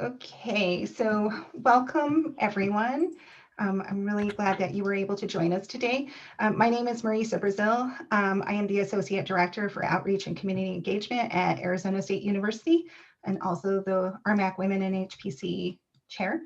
Okay, so welcome everyone. I'm really glad that you were able to join us today. My name is Marisa Brazil. I am the Associate Director for Outreach and Community Engagement at Arizona State University and also the RMACC Women in HPC Chair.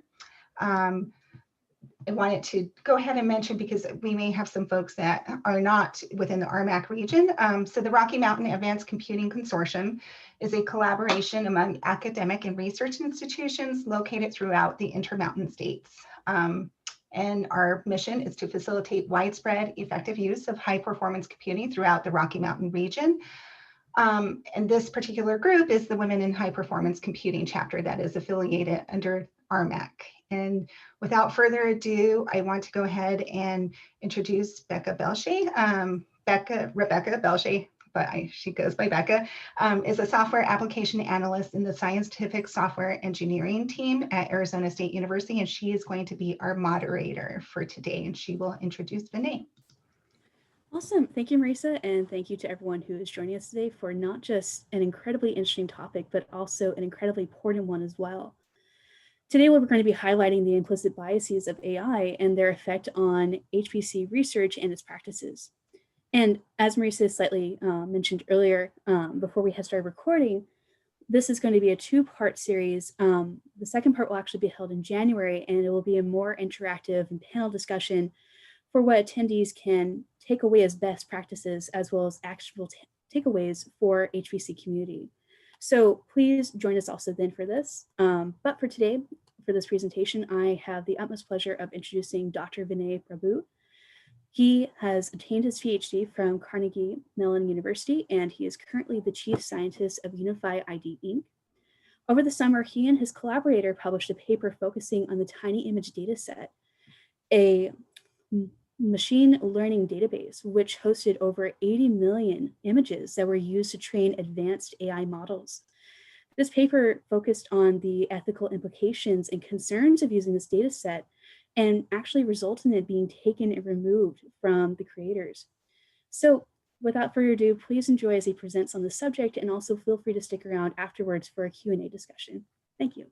I wanted to go ahead and mention because we may have some folks that are not within the RMACC region. So the Rocky Mountain Advanced Computing Consortium is a collaboration among academic and research institutions located throughout the Intermountain states. And our mission is to facilitate widespread effective use of high performance computing throughout the Rocky Mountain region. And this particular group is the Women in High Performance Computing chapter that is affiliated under RMACC. And without further ado, I want to go ahead and introduce Becca Belche. Rebecca Belche, but she goes by Becca, is a software application analyst in the scientific software engineering team at Arizona State University, and she is going to be our moderator for today, and she will introduce Vinay. Awesome. Thank you, Marisa, and thank you to everyone who is joining us today for not just an incredibly interesting topic, but also an incredibly important one as well. Today, we're going to be highlighting the implicit biases of AI and their effect on HPC research and its practices. And as Marisa slightly mentioned earlier, before we had started recording, this is going to be a two-part series. The second part will actually be held in January, and it will be a more interactive and panel discussion for what attendees can take away as best practices, as well as actionable takeaways for HPC community. So please join us also then for this. But for today, for this presentation, I have the utmost pleasure of introducing Dr. Vinay Prabhu. He has obtained his PhD from Carnegie Mellon University, and he is currently the chief scientist of Unify ID Inc. Over the summer, he and his collaborator published a paper focusing on the tiny image dataset, a machine learning database, which hosted over 80 million images that were used to train advanced AI models. This paper focused on the ethical implications and concerns of using this data set and actually resulted in it being taken and removed from the creators. So without further ado, please enjoy as he presents on the subject, and also feel free to stick around afterwards for a Q&A discussion. Thank you.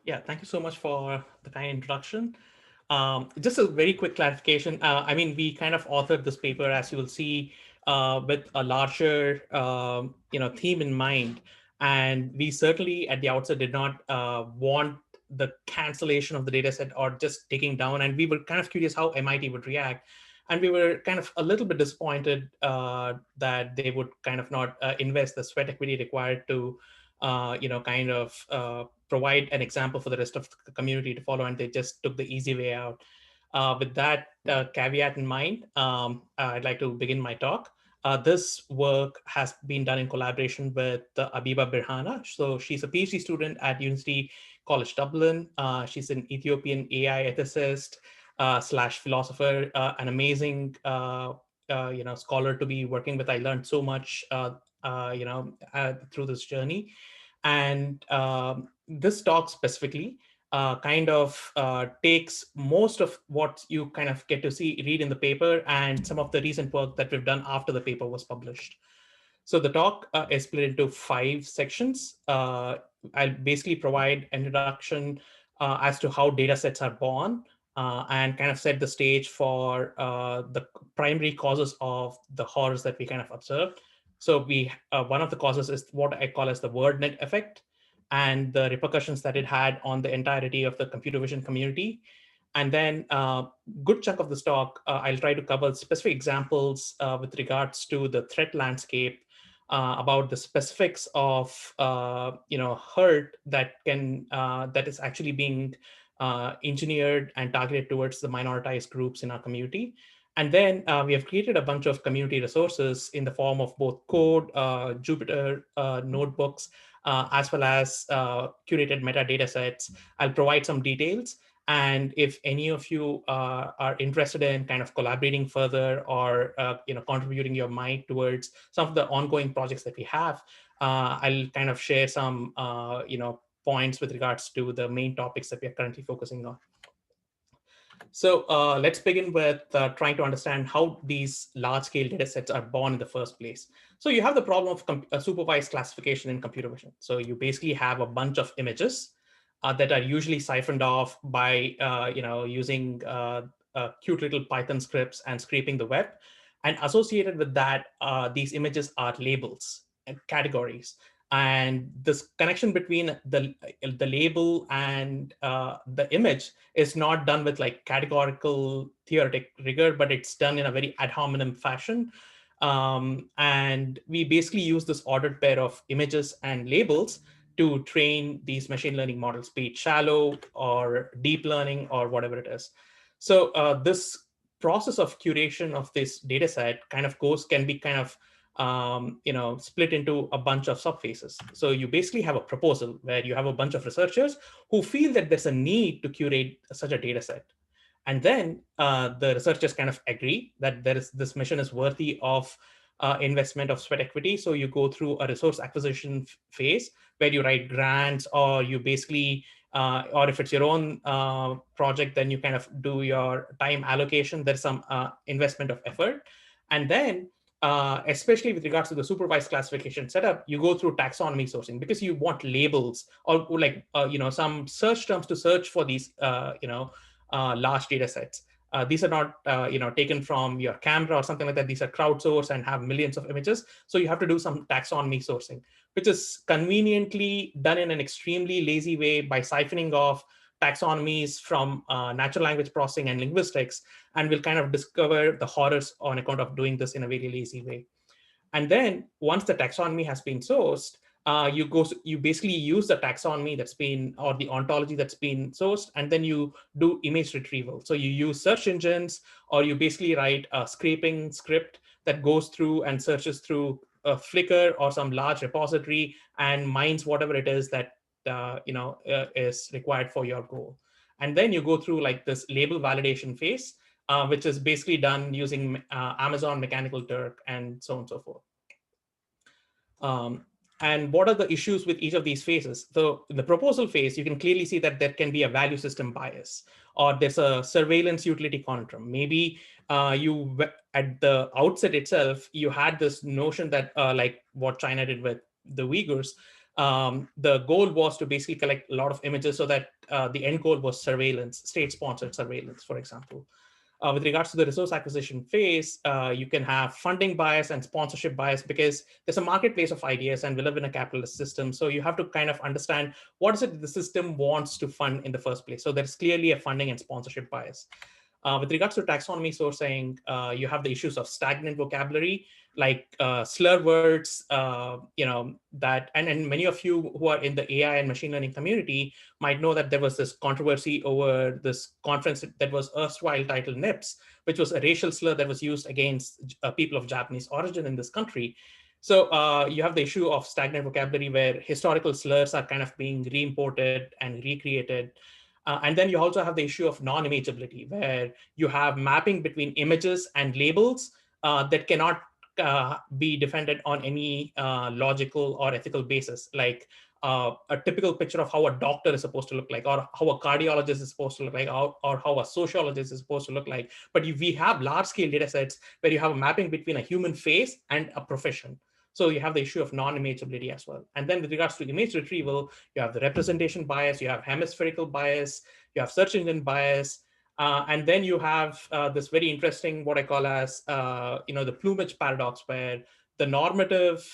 Yeah, thank you so much for the kind introduction. Just a very quick clarification. I mean, we kind of authored this paper, as you will see, with a larger, theme in mind. And we certainly at the outset did not want the cancellation of the data set or just taking down. And we were kind of curious how MIT would react. And we were kind of a little bit disappointed that they would kind of not invest the sweat equity required to, provide an example for the rest of the community to follow, and they just took the easy way out. With that caveat in mind, I'd like to begin my talk. This work has been done in collaboration with Abiba Birhana. So she's a PhD student at University College Dublin. She's an Ethiopian AI ethicist / philosopher, an amazing scholar to be working with. I learned so much through this journey. And this talk specifically takes most of what you kind of get to read in the paper and some of the recent work that we've done after the paper was published. So the talk is split into 5 sections. I'll basically provide an introduction as to how data sets are born and kind of set the stage for the primary causes of the horrors that we kind of observed. So one of the causes is what I call as the word net effect, and the repercussions that it had on the entirety of the computer vision community. And then a good chunk of this talk, I'll try to cover specific examples with regards to the threat landscape, about the specifics of hurt that is actually being engineered and targeted towards the minoritized groups in our community. And then we have created a bunch of community resources in the form of both code, Jupyter notebooks, as well as curated metadata sets. I'll provide some details. And if any of you are interested in kind of collaborating further or contributing your mind towards some of the ongoing projects that we have, I'll kind of share some points with regards to the main topics that we are currently focusing on. So let's begin with trying to understand how these large-scale data sets are born in the first place. So you have the problem of supervised classification in computer vision. So you basically have a bunch of images that are usually siphoned off by using cute little Python scripts and scraping the web. And associated with that, these images are labels and categories. And this connection between the label and the image is not done with like categorical theoretic rigor, but it's done in a very ad hominem fashion. And we basically use this ordered pair of images and labels to train these machine learning models, be it shallow or deep learning or whatever it is. So this process of curation of this data set kind of can be kind of split into a bunch of subphases. So you basically have a proposal where you have a bunch of researchers who feel that there's a need to curate such a data set. And then the researchers kind of agree that this mission is worthy of investment of sweat equity. So you go through a resource acquisition phase where you write grants, or you basically, or if it's your own project, then you kind of do your time allocation. There's some investment of effort. And then especially with regards to the supervised classification setup, you go through taxonomy sourcing because you want labels or like some search terms to search for these large data sets. These are not taken from your camera or something like that. These are crowdsourced and have millions of images. So you have to do some taxonomy sourcing, which is conveniently done in an extremely lazy way by siphoning off taxonomies from natural language processing and linguistics, and we'll kind of discover the horrors on account of doing this in a very lazy way. And then once the taxonomy has been sourced, you basically use the taxonomy that's been, or the ontology that's been sourced, and then you do image retrieval. So you use search engines, or you basically write a scraping script that goes through and searches through a Flickr or some large repository and mines whatever it is that is required for your goal. And then you go through like this label validation phase, which is basically done using Amazon Mechanical Turk and so on and so forth. And what are the issues with each of these phases? So in the proposal phase, you can clearly see that there can be a value system bias, or there's a surveillance utility conundrum. Maybe you, at the outset itself, you had this notion that like what China did with the Uyghurs, the goal was to basically collect a lot of images so that the end goal was surveillance, state-sponsored surveillance, for example. With regards to the resource acquisition phase, you can have funding bias and sponsorship bias because there's a marketplace of ideas and we live in a capitalist system. So you have to kind of understand what is it the system wants to fund in the first place. So there's clearly a funding and sponsorship bias. With regards to taxonomy sourcing, you have the issues of stagnant vocabulary, like slur words, that, and many of you who are in the AI and machine learning community might know that there was this controversy over this conference that was erstwhile titled NIPS, which was a racial slur that was used against people of Japanese origin in this country. So you have the issue of stagnant vocabulary where historical slurs are kind of being re-imported and recreated. And then you also have the issue of non-imageability, where you have mapping between images and labels that cannot be defended on any logical or ethical basis, like a typical picture of how a doctor is supposed to look like, or how a cardiologist is supposed to look like, or how a sociologist is supposed to look like. But we have large-scale data sets where you have a mapping between a human face and a profession. So you have the issue of non-imageability as well. And then with regards to image retrieval, you have the representation bias, you have hemispherical bias, you have search engine bias, and then you have this very interesting, what I call as, the plumage paradox, where the normative,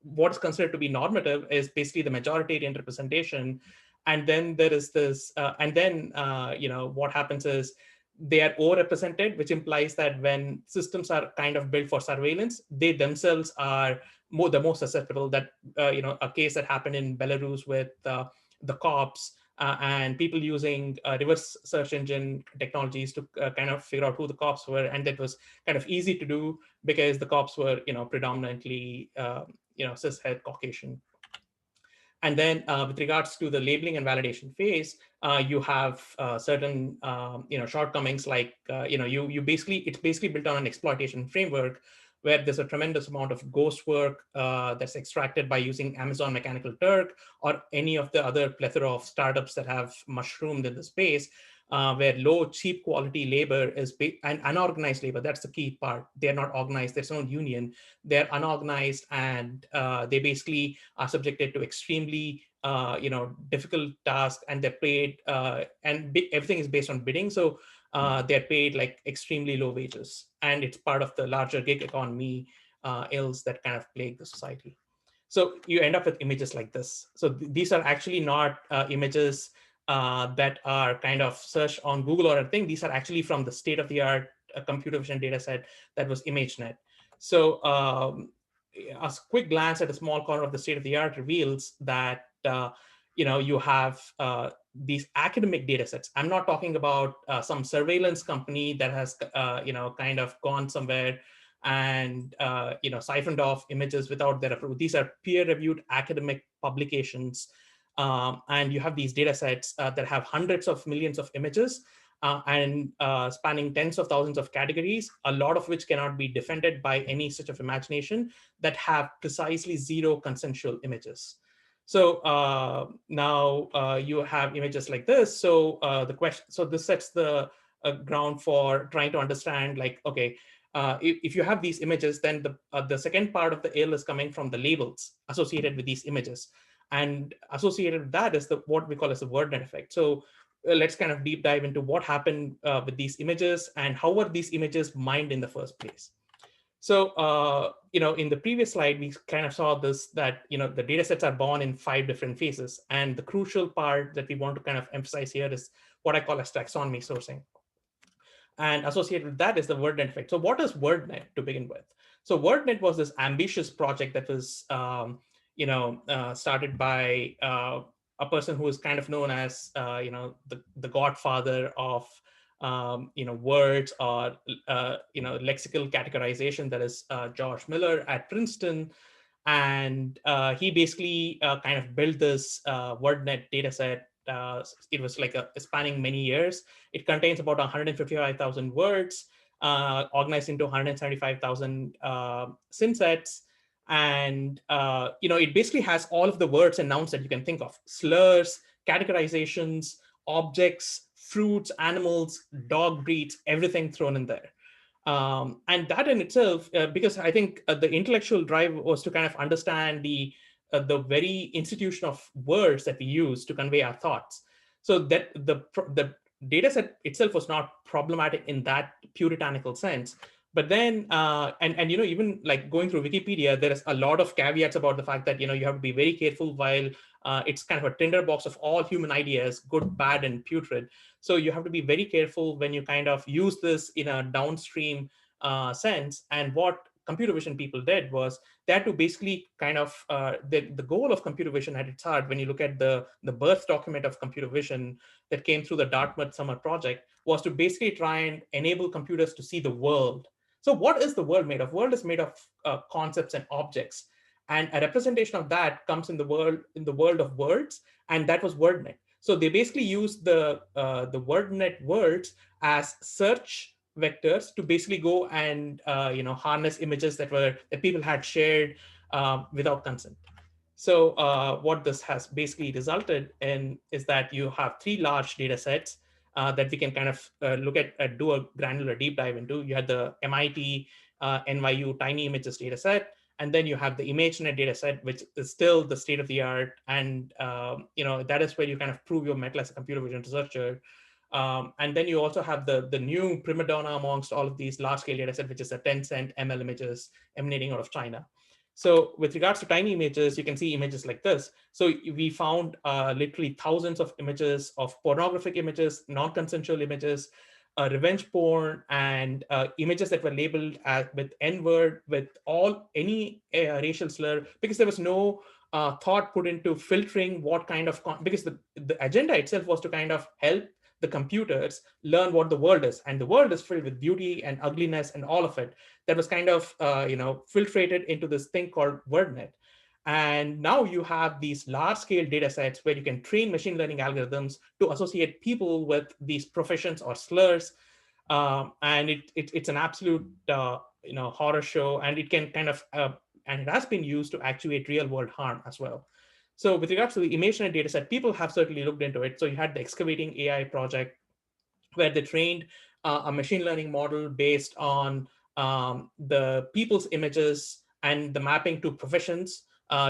what's considered to be normative is basically the majoritarian representation. And then there is this, what happens is they are overrepresented, which implies that when systems are kind of built for surveillance, they themselves are the most susceptible. That, a case that happened in Belarus with the cops, and people using reverse search engine technologies to kind of figure out who the cops were. And that was kind of easy to do because the cops were, predominantly, cishet Caucasian. And then with regards to the labeling and validation phase, you have certain, shortcomings, like, it's basically built on an exploitation framework where there's a tremendous amount of ghost work that's extracted by using Amazon Mechanical Turk or any of the other plethora of startups that have mushroomed in the space. where low, cheap quality labor is and unorganized labor. That's the key part. They're not organized. There's no union. They're unorganized, and they basically are subjected to extremely difficult tasks, and they're paid and everything is based on bidding. So they're paid like extremely low wages, and it's part of the larger gig economy ills that kind of plague the society. So you end up with images like this. So these are actually not images that are kind of searched on Google or anything. These are actually from the state-of-the-art computer vision data set that was ImageNet. So a quick glance at a small corner of the state-of-the-art reveals that you have these academic data sets. I'm not talking about some surveillance company that has kind of gone somewhere and siphoned off images without their approval. These are peer-reviewed academic publications, and you have these data sets that have hundreds of millions of images and spanning tens of thousands of categories, a lot of which cannot be defended by any stretch of imagination, that have precisely zero consensual images. So now you have images like this. So this sets the ground for trying to understand, like, okay, if you have these images, then the second part of the ill is coming from the labels associated with these images. And associated with that is what we call as the word net effect. So let's kind of deep dive into what happened with these images and how were these images mined in the first place. So, in the previous slide, we kind of saw this, that, the data sets are born in 5 different phases. And the crucial part that we want to kind of emphasize here is what I call as taxonomy sourcing. And associated with that is the WordNet effect. So what is WordNet to begin with? So WordNet was this ambitious project that was, started by a person who is kind of known as, the godfather of, words or, lexical categorization. That is George Miller at Princeton. And he basically kind of built this WordNet data set. It was like spanning many years. It contains about 155,000 words, organized into 175,000 synsets. And it basically has all of the words and nouns that you can think of: slurs, categorizations, objects, fruits, animals, dog breeds, everything thrown in there. And that in itself, because I think the intellectual drive was to kind of understand the very institution of words that we use to convey our thoughts. So that the data set itself was not problematic in that puritanical sense. But then, even like going through Wikipedia, there is a lot of caveats about the fact that, you have to be very careful while it's kind of a tinderbox of all human ideas, good, bad, and putrid. So you have to be very careful when you kind of use this in a downstream sense. And what computer vision people did was they had to basically kind of, the goal of computer vision at its heart, when you look at the birth document of computer vision that came through the Dartmouth Summer Project, was to basically try and enable computers to see the world. So what is the world made of? World is made of concepts and objects. And a representation of that comes in the world of words, and that was WordNet. So they basically used the WordNet words as search vectors to basically go and harness images that people had shared without consent. So what this has basically resulted in is that you have 3 large data sets that we can kind of look at, do a granular deep dive into. You had the MIT NYU tiny images data set, and then you have the ImageNet data set, which is still the state of the art. And that is where you kind of prove your mettle as a computer vision researcher. And then you also have the new prima donna amongst all of these large scale data set, which is a Tencent ML images emanating out of China. So with regards to tiny images, you can see images like this. So we found literally thousands of images of pornographic images, non-consensual images, revenge porn, and images that were labeled with N-word, with any racial slur, because there was no thought put into filtering what kind of, because the agenda itself was to kind of help the computers learn what the world is. And the world is filled with beauty and ugliness and all of it that was kind of, filtrated into this thing called WordNet. And now you have these large scale data sets where you can train machine learning algorithms to associate people with these professions or slurs. And it's an absolute, horror show, and it can kind of, and it has been used to actuate real world harm as well. So with regards to the ImageNet data set, people have certainly looked into it. So you had the Excavating AI project, where they trained a machine learning model based on the people's images and the mapping to professions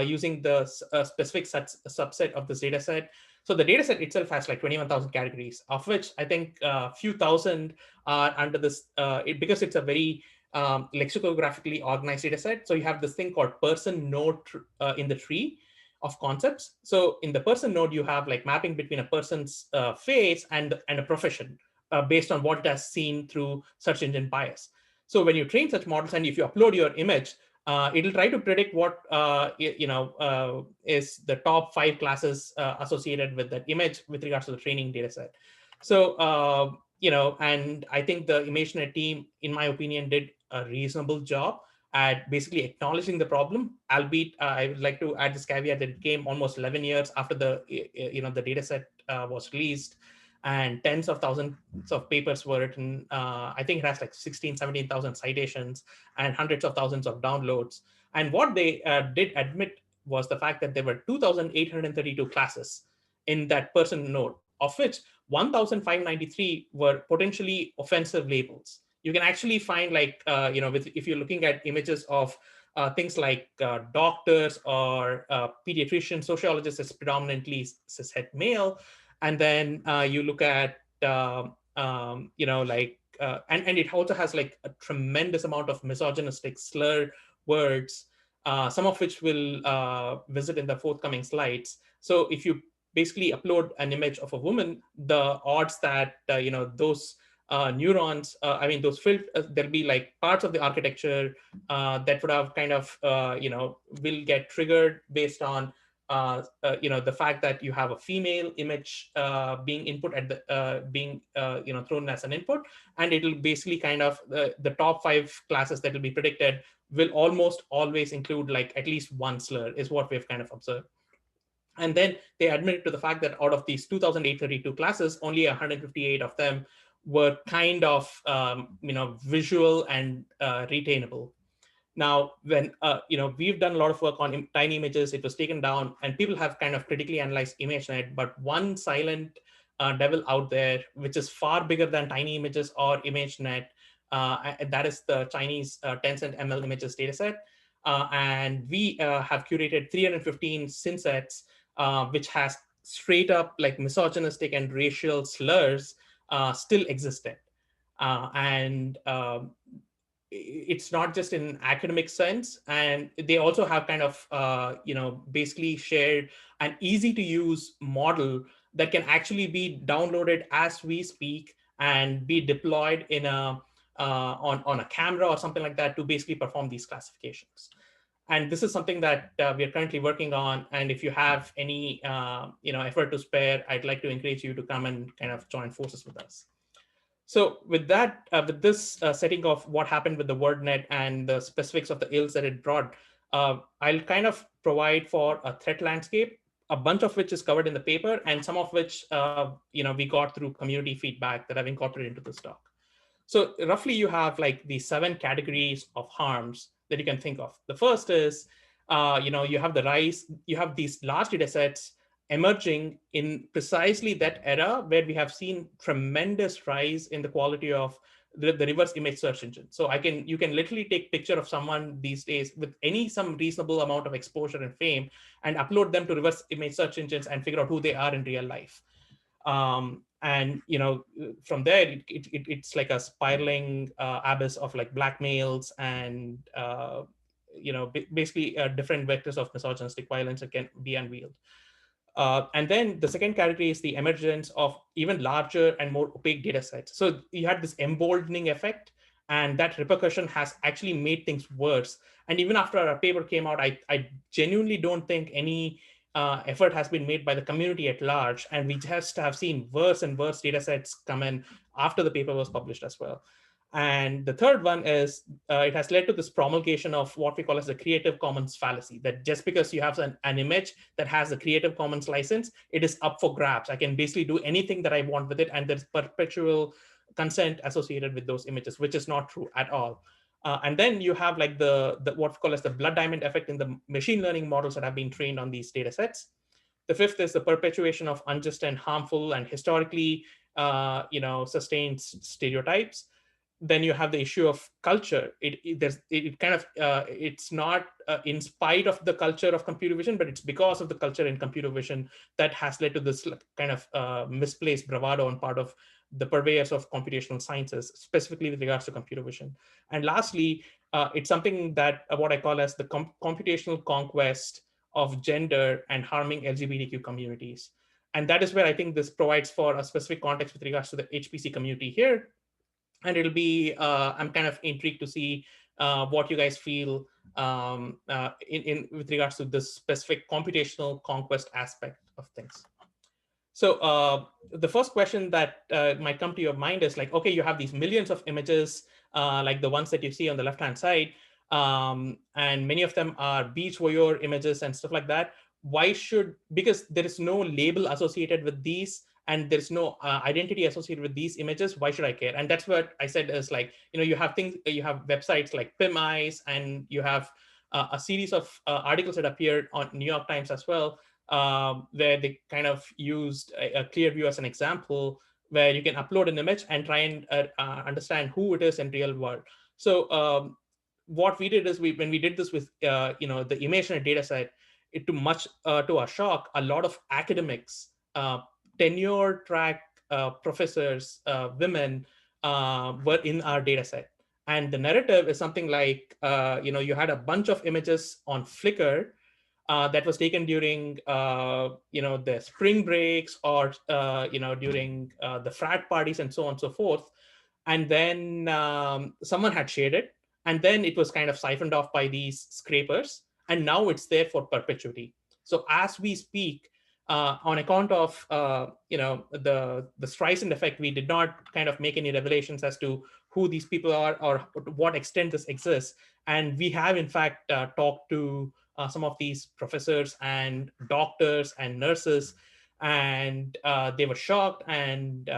using the specific subset of this data set. So the data set itself has like 21,000 categories, of which I think a few thousand are under this, because it's a very lexicographically organized data set. So you have this thing called person node in the tree of concepts. So in the person node, you have like mapping between a person's face and a profession based on what it has seen through search engine bias. So when you train such models and if you upload your image, it'll try to predict what is the top 5 classes associated with that image with regards to the training data set. So, and I think the ImageNet team, in my opinion, did a reasonable job at basically acknowledging the problem, albeit I would like to add this caveat that it came almost 11 years after the data set was released, and tens of thousands of papers were written. I think it has like 16, 17,000 citations and hundreds of thousands of downloads. And what they did admit was the fact that there were 2,832 classes in that person node, of which 1,593 were potentially offensive labels. You can actually find like, if you're looking at images of things like doctors or pediatricians, sociologists as predominantly cishet male, and then you look at, and it also has like a tremendous amount of misogynistic slur words, some of which we'll visit in the forthcoming slides. So if you basically upload an image of a woman, the odds that, those neurons, there'll be like parts of the architecture that would have kind of, will get triggered based on the fact that you have a female image being input at the being thrown as an input, and it'll basically kind of the top 5 classes that will be predicted will almost always include like at least one slur, is what we've kind of observed. And then they admitted to the fact that out of these 2,832 classes, only 158 of them were kind of visual and retainable. Now, when we've done a lot of work on tiny images, it was taken down, and people have kind of critically analyzed ImageNet. But one silent devil out there, which is far bigger than tiny images or ImageNet, that is the Chinese Tencent ML images dataset. And we have curated 315 synsets, which has straight up like misogynistic and racial slurs still existed. And it's not just in academic sense, and they also have kind of basically shared an easy to use model that can actually be downloaded as we speak and be deployed in a on a camera or something like that to basically perform these classifications. And this is something that we are currently working on. And if you have any effort to spare, I'd like to encourage you to come and kind of join forces with us. So with that, with this setting of what happened with the WordNet and the specifics of the ills that it brought, I'll kind of provide for a threat landscape, a bunch of which is covered in the paper, and some of which we got through community feedback that I've incorporated into this talk. So roughly you have like the 7 categories of harms that you can think of. The first is, you have the rise, you have these large data sets emerging in precisely that era where we have seen tremendous rise in the quality of the reverse image search engine. So you can literally take picture of someone these days with some reasonable amount of exposure and fame and upload them to reverse image search engines and figure out who they are in real life. And from there, it's like a spiraling abyss of like blackmails and basically different vectors of misogynistic violence that can be unveiled. And then the second category is the emergence of even larger and more opaque data sets. So you had this emboldening effect, and that repercussion has actually made things worse. And even after our paper came out, I genuinely don't think any effort has been made by the community at large. And we just have seen worse and worse data sets come in after the paper was published as well. And the third one is it has led to this promulgation of what we call as the Creative Commons fallacy, that just because you have an image that has a Creative Commons license, it is up for grabs. I can basically do anything that I want with it, and there's perpetual consent associated with those images, which is not true at all. And then you have like the what we call as the blood diamond effect in the machine learning models that have been trained on these data sets. The fifth is the perpetuation of unjust and harmful and historically sustains stereotypes. Then you have the issue of culture. It's not in spite of the culture of computer vision, but it's because of the culture in computer vision that has led to this kind of misplaced bravado on part of the purveyors of computational sciences, specifically with regards to computer vision. And lastly, it's something that what I call as the computational conquest of gender and harming LGBTQ communities. And that is where I think this provides for a specific context with regards to the HPC community here. And it'll be, I'm kind of intrigued to see what you guys feel in with regards to this specific computational conquest aspect of things. So the first question that might come to your mind is like, okay, you have these millions of images, like the ones that you see on the left-hand side, and many of them are beach voyeur images and stuff like that. Because there is no label associated with these, and there's no identity associated with these images, why should I care? And that's what I said is like, you have websites like PimEyes, and you have a series of articles that appeared on New York Times as well, where they kind of used a Clearview as an example, where you can upload an image and try and understand who it is in real world. So what we did is when we did this with the ImageNet dataset, to our shock, a lot of academics, tenure track professors, women were in our dataset. And the narrative is something like, you had a bunch of images on Flickr that was taken during, the spring breaks or, during the frat parties and so on and so forth. And then someone had shared it, and then it was kind of siphoned off by these scrapers, and now it's there for perpetuity. So as we speak, on account of the Streisand effect, we did not kind of make any revelations as to who these people are or to what extent this exists. And we have in fact talked to some of these professors and doctors and nurses, and they were shocked. And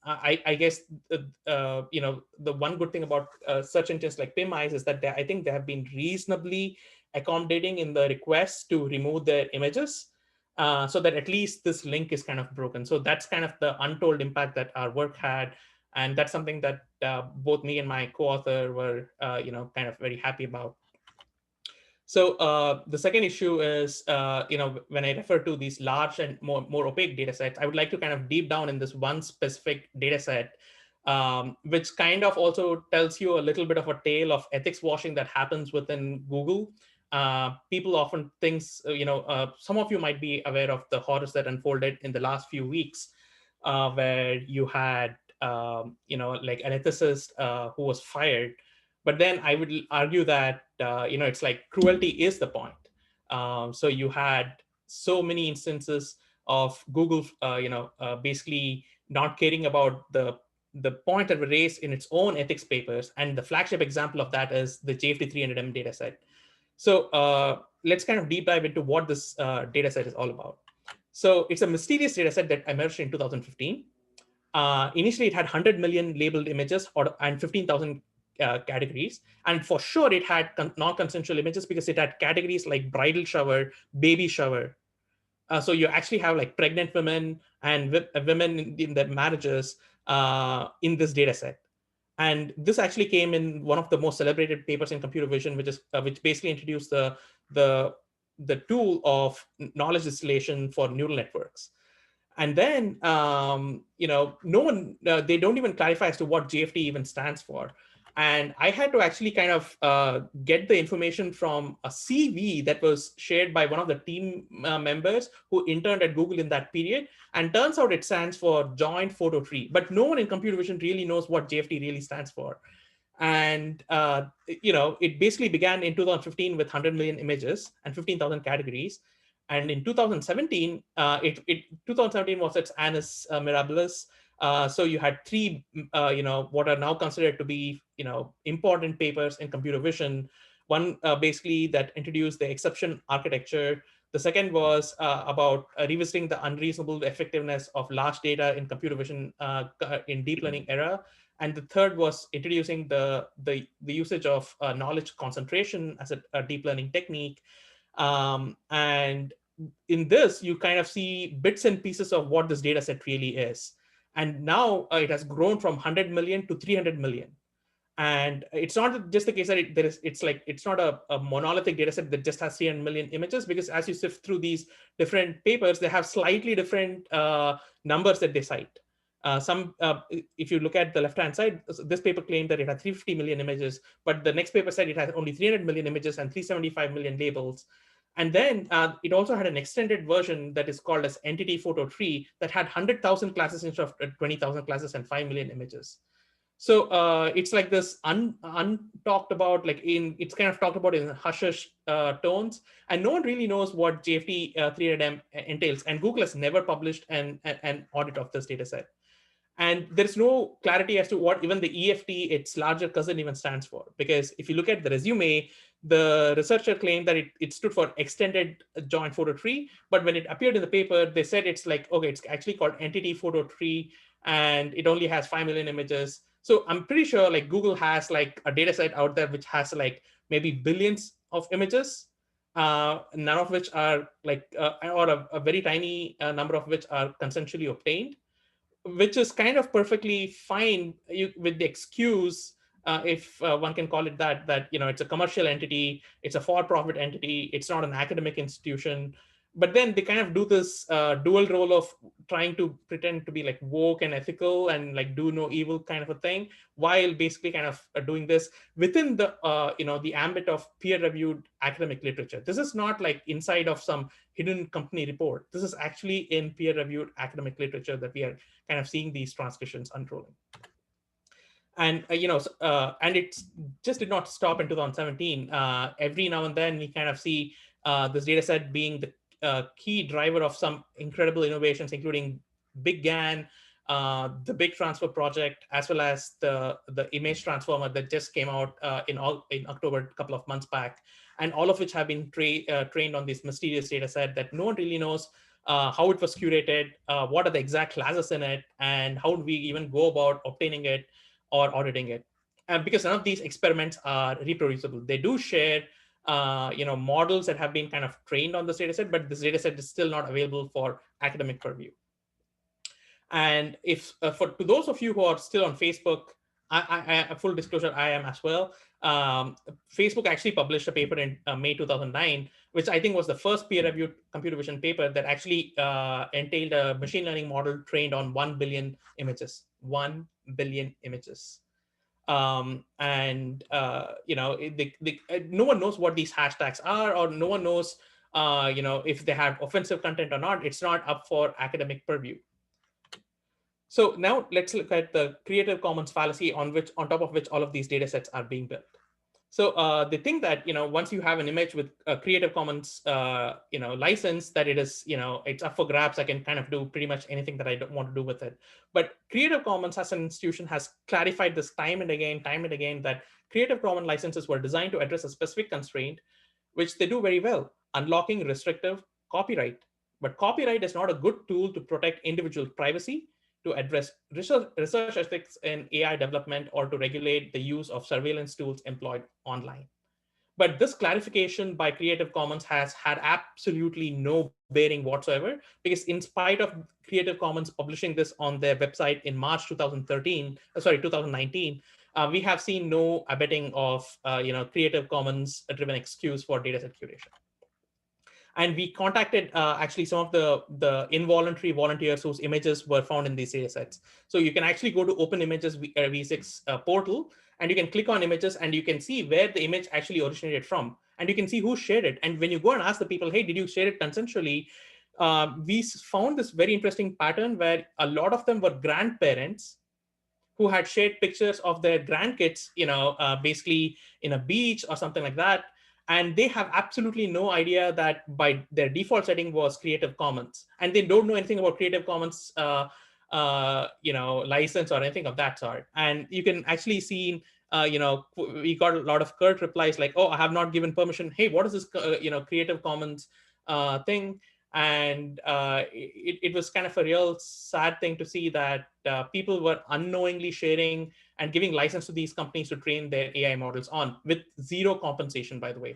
I guess the one good thing about search engines like PimEyes is that I think they have been reasonably accommodating in the request to remove their images, so that at least this link is kind of broken. So that's kind of the untold impact that our work had, and that's something that both me and my co-author were kind of very happy about. So the second issue is, when I refer to these large and more opaque data sets, I would like to kind of deep down in this one specific data set, which kind of also tells you a little bit of a tale of ethics washing that happens within Google. People often think, some of you might be aware of the horrors that unfolded in the last few weeks, where you had, like an ethicist who was fired. But then I would argue that, it's like cruelty is the point. So you had so many instances of Google, basically not caring about the point that were raised in its own ethics papers. And the flagship example of that is the JFD300M dataset. So let's kind of deep dive into what this dataset is all about. So it's a mysterious dataset that emerged in 2015. Initially, it had 100 million labeled images and 15,000 categories. And for sure, it had non-consensual images because it had categories like bridal shower, baby shower. So you actually have like pregnant women and women in their marriages in this data set. And this actually came in one of the most celebrated papers in computer vision, which basically introduced the tool of knowledge distillation for neural networks. And then, no one, they don't even clarify as to what JFD even stands for. And I had to actually kind of get the information from a CV that was shared by one of the team members who interned at Google in that period. And turns out it stands for Joint Photo Tree. But no one in computer vision really knows what JFT really stands for. And, it basically began in 2015 with 100 million images and 15,000 categories. And in 2017, 2017 was its annus mirabilis. So you had three, what are now considered to be, important papers in computer vision. One basically that introduced the exception architecture. The second was about revisiting the unreasonable effectiveness of large data in computer vision in deep learning era. And the third was introducing the usage of knowledge concentration as a deep learning technique. And in this, you kind of see bits and pieces of what this data set really is. And now it has grown from 100 million to 300 million. And it's not just the case that it's not a monolithic data set that just has 300 million images, because as you sift through these different papers, they have slightly different numbers that they cite. If you look at the left-hand side, this paper claimed that it had 350 million images, but the next paper said it had only 300 million images and 375 million labels. And then it also had an extended version that is called as entity photo tree that had 100,000 classes instead of 20,000 classes and 5 million images. So it's like this untalked about, it's kind of talked about in hush-hush tones, and no one really knows what JFT 300M entails. And Google has never published an audit of this data set. And there's no clarity as to what even the EFT, its larger cousin, even stands for. Because if you look at the resume, the researcher claimed that it stood for extended joint photo tree. But when it appeared in the paper, they said it's like, okay, it's actually called entity photo tree, and it only has 5 million images. So I'm pretty sure like Google has like a data set out there which has like maybe billions of images, none of which are like, or a very tiny number of which are consensually obtained, which is kind of perfectly fine with the excuse, if one can call it that it's a commercial entity, it's a for-profit entity, it's not an academic institution. But then they kind of do this dual role of trying to pretend to be like woke and ethical and like do no evil kind of a thing, while basically kind of doing this within the the ambit of peer-reviewed academic literature. This is not like inside of some hidden company report. This is actually in peer-reviewed academic literature that we are kind of seeing these transcriptions unrolling. And and it just did not stop in 2017. Every now and then we kind of see this data set being the key driver of some incredible innovations, including Big GAN, the Big Transfer project, as well as the image transformer that just came out in October, a couple of months back, and all of which have been trained on this mysterious data set that no one really knows how it was curated, what are the exact classes in it, and how do we even go about obtaining it or auditing it. Because none of these experiments are reproducible. They do share models that have been kind of trained on this data set, but this data set is still not available for academic purview. And if to those of you who are still on Facebook, I full disclosure, I am as well. Facebook actually published a paper in May 2009, which I think was the first peer-reviewed computer vision paper that actually entailed a machine learning model trained on 1 billion images. 1 billion images. No one knows what these hashtags are, or no one knows if they have offensive content or not. It's not up for academic purview. So now let's look at the Creative Commons fallacy on top of which all of these data sets are being built. So they think that once you have an image with a Creative Commons license, that it is it's up for grabs. I can kind of do pretty much anything that I don't want to do with it. But Creative Commons as an institution has clarified this time and again that Creative Commons licenses were designed to address a specific constraint, which they do very well: unlocking restrictive copyright. But copyright is not a good tool to protect individual privacy, to address research ethics in AI development, or to regulate the use of surveillance tools employed online. But this clarification by Creative Commons has had absolutely no bearing whatsoever, because in spite of Creative Commons publishing this on their website in March 2019, we have seen no abetting of Creative Commons driven excuse for dataset curation. And we contacted actually some of the involuntary volunteers whose images were found in these data sets. So you can actually go to Open Images v6 portal, and you can click on images, and you can see where the image actually originated from. And you can see who shared it. And when you go and ask the people, hey, did you share it consensually? We found this very interesting pattern where a lot of them were grandparents who had shared pictures of their grandkids, basically in a beach or something like that. And they have absolutely no idea that by their default setting was Creative Commons, and they don't know anything about Creative Commons, license or anything of that sort. And you can actually see, we got a lot of curt replies like, "Oh, I have not given permission. Hey, what is this, Creative Commons thing?" And it was kind of a real sad thing to see that people were unknowingly sharing and giving license to these companies to train their AI models on, with zero compensation, by the way.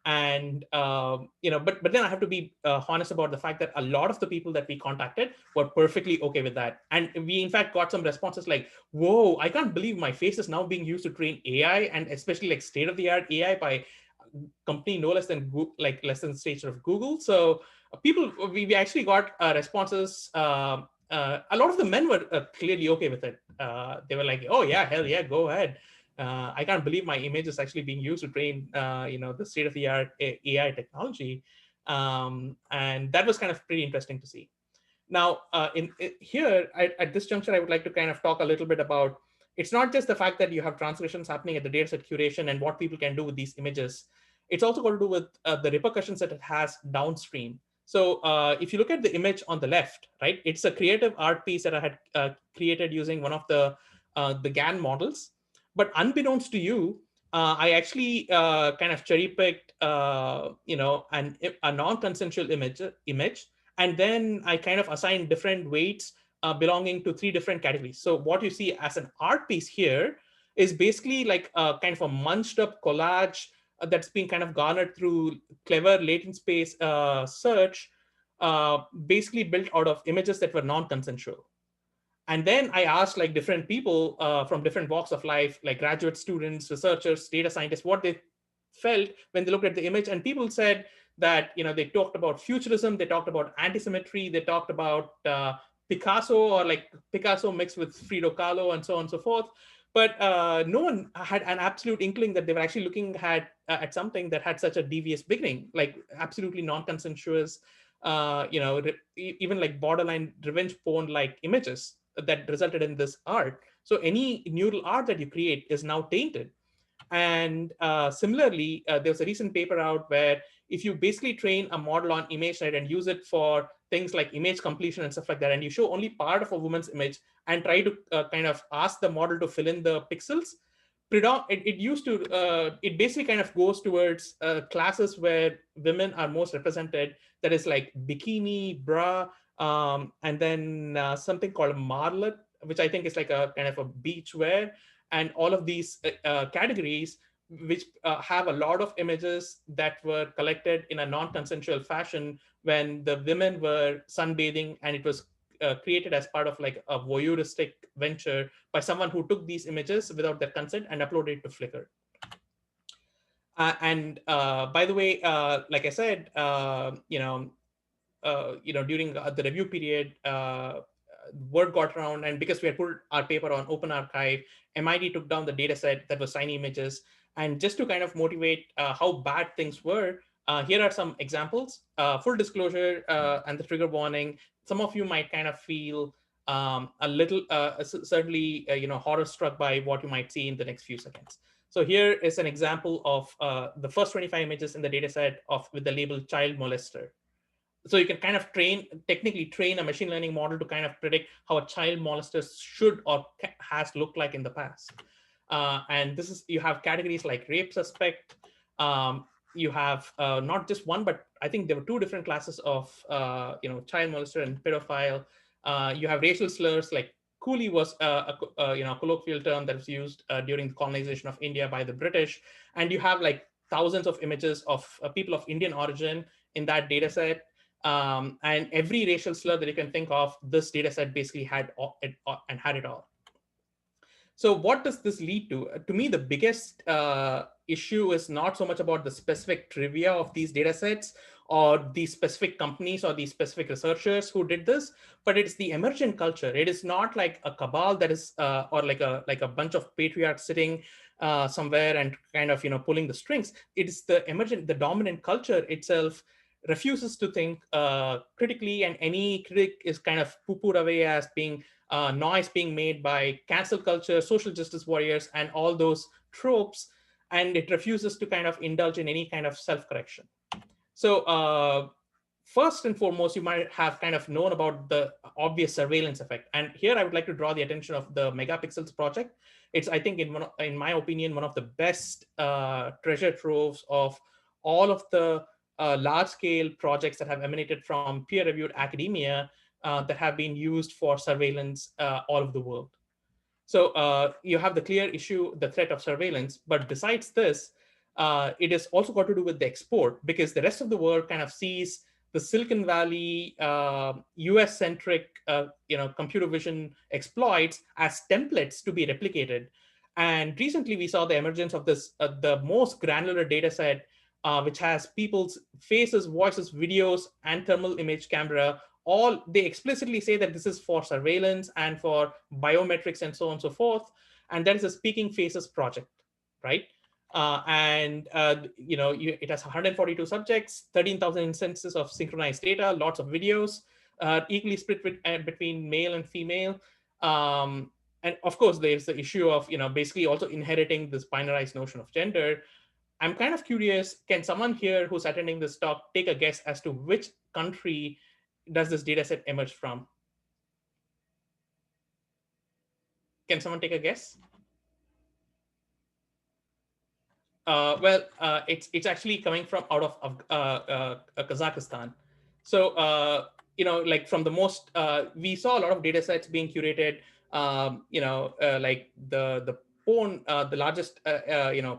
And but then I have to be honest about the fact that a lot of the people that we contacted were perfectly okay with that. And we in fact got some responses like, whoa, I can't believe my face is now being used to train AI, and especially like state-of-the-art AI by company no less than less than the stage of Google. So people, we actually got responses. A lot of the men were clearly okay with it. They were like, oh yeah, hell yeah, go ahead. I can't believe my image is actually being used to train, the state-of-the-art AI technology, and that was kind of pretty interesting to see. Now, here at this juncture, I would like to kind of talk a little bit about. It's not just the fact that you have transgressions happening at the dataset curation and what people can do with these images. It's also got to do with the repercussions that it has downstream. So if you look at the image on the left, right, it's a creative art piece that I had created using one of the GAN models. But unbeknownst to you, I actually kind of cherry picked, a non-consensual image, and then I kind of assigned different weights belonging to 3 different categories. So what you see as an art piece here is basically like a kind of a munched up collage that's been kind of garnered through clever latent space search, basically built out of images that were non-consensual. And then I asked like different people from different walks of life, like graduate students, researchers, data scientists, what they felt when they looked at the image. And people said that, they talked about futurism, they talked about anti-symmetry, they talked about Picasso, or like Picasso mixed with Frida Kahlo, and so on and so forth. But no one had an absolute inkling that they were actually looking at something that had such a devious beginning, like absolutely non-consensuous, even like borderline revenge porn-like images that resulted in this art. So any neural art that you create is now tainted. And similarly, there's a recent paper out where if you basically train a model on ImageNet and use it for things like image completion and stuff like that, and you show only part of a woman's image and try to kind of ask the model to fill in the pixels, it basically kind of goes towards classes where women are most represented. That is like bikini, bra, and then something called marlet, which I think is like a kind of a beach wear, and all of these categories, which have a lot of images that were collected in a non-consensual fashion when the women were sunbathing, and it was created as part of like a voyeuristic venture by someone who took these images without their consent and uploaded it to Flickr. And by the way, like I said, during the review period, word got around, and because we had put our paper on Open Archive, MIT took down the data set that was tiny images. And just to kind of motivate how bad things were, here are some examples. Full disclosure and the trigger warning. Some of you might kind of feel a little, certainly, horror struck by what you might see in the next few seconds. So here is an example of the first 25 images in the data set with the label child molester. So you can kind of technically train a machine learning model to kind of predict how a child molester should or has looked like in the past. And you have categories like rape suspect. You have not just one, but I think there were 2 different classes of child molester and pedophile. You have racial slurs, like coolie was a colloquial term that was used during the colonization of India by the British. And you have like thousands of images of people of Indian origin in that data set. And every racial slur that you can think of, this data set basically had it all. So what does this lead to? To me, the biggest issue is not so much about the specific trivia of these data sets or the specific companies or the specific researchers who did this, but it's the emergent culture. It is not like a cabal that is, or like a bunch of patriarchs sitting somewhere and kind of pulling the strings. It is the dominant culture itself refuses to think critically, and any critic is kind of poo-pooed away as being noise being made by cancel culture, social justice warriors, and all those tropes, and it refuses to kind of indulge in any kind of self-correction. So first and foremost, you might have kind of known about the obvious surveillance effect. And here I would like to draw the attention of the Megapixels project. It's, I think, in my opinion, one of the best treasure troves of all of the large-scale projects that have emanated from peer-reviewed academia that have been used for surveillance all over the world. So you have the clear issue, the threat of surveillance. But besides this, it is also got to do with the export, because the rest of the world kind of sees the Silicon Valley US-centric computer vision exploits as templates to be replicated. And recently we saw the emergence of this, the most granular data set, which has people's faces, voices, videos, and thermal image camera. All they explicitly say that this is for surveillance and for biometrics and so on and so forth. And that is a Speaking Faces project, right? It has 142 subjects, 13,000 instances of synchronized data, lots of videos, equally split between male and female. And of course, there's the issue of basically also inheriting this binarized notion of gender. I'm kind of curious, can someone here who's attending this talk take a guess as to which country does this data set emerge from? Can someone take a guess? It's actually coming from out of Kazakhstan. So, like from the most, we saw a lot of data sets being curated, like the porn, the largest,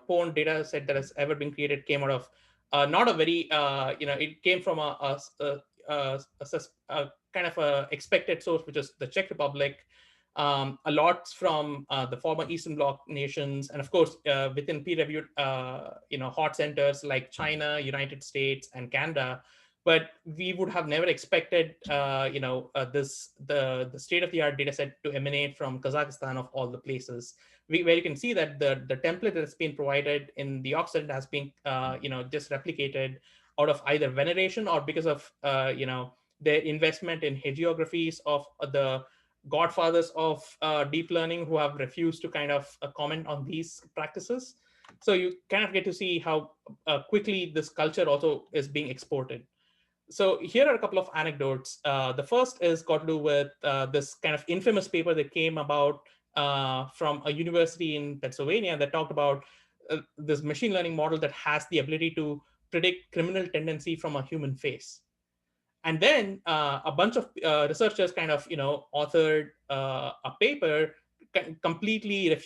porn data set that has ever been created came out of not a very, it came from a kind of a expected source, which is the Czech Republic. A lot from the former Eastern Bloc nations, and of course within peer-reviewed hot centers like China, United States, and Canada. But we would have never expected the state-of-the-art data set to emanate from Kazakhstan of all the places. Where you can see that the template that has been provided in the Occident has been just replicated out of either veneration or because of their investment in hagiographies of the godfathers of deep learning who have refused to kind of comment on these practices. So you kind of get to see how quickly this culture also is being exported. So here are a couple of anecdotes. The first is got to do with this kind of infamous paper that came about from a university in Pennsylvania that talked about this machine learning model that has the ability to predict criminal tendency from a human face. And then a bunch of researchers kind of authored a paper completely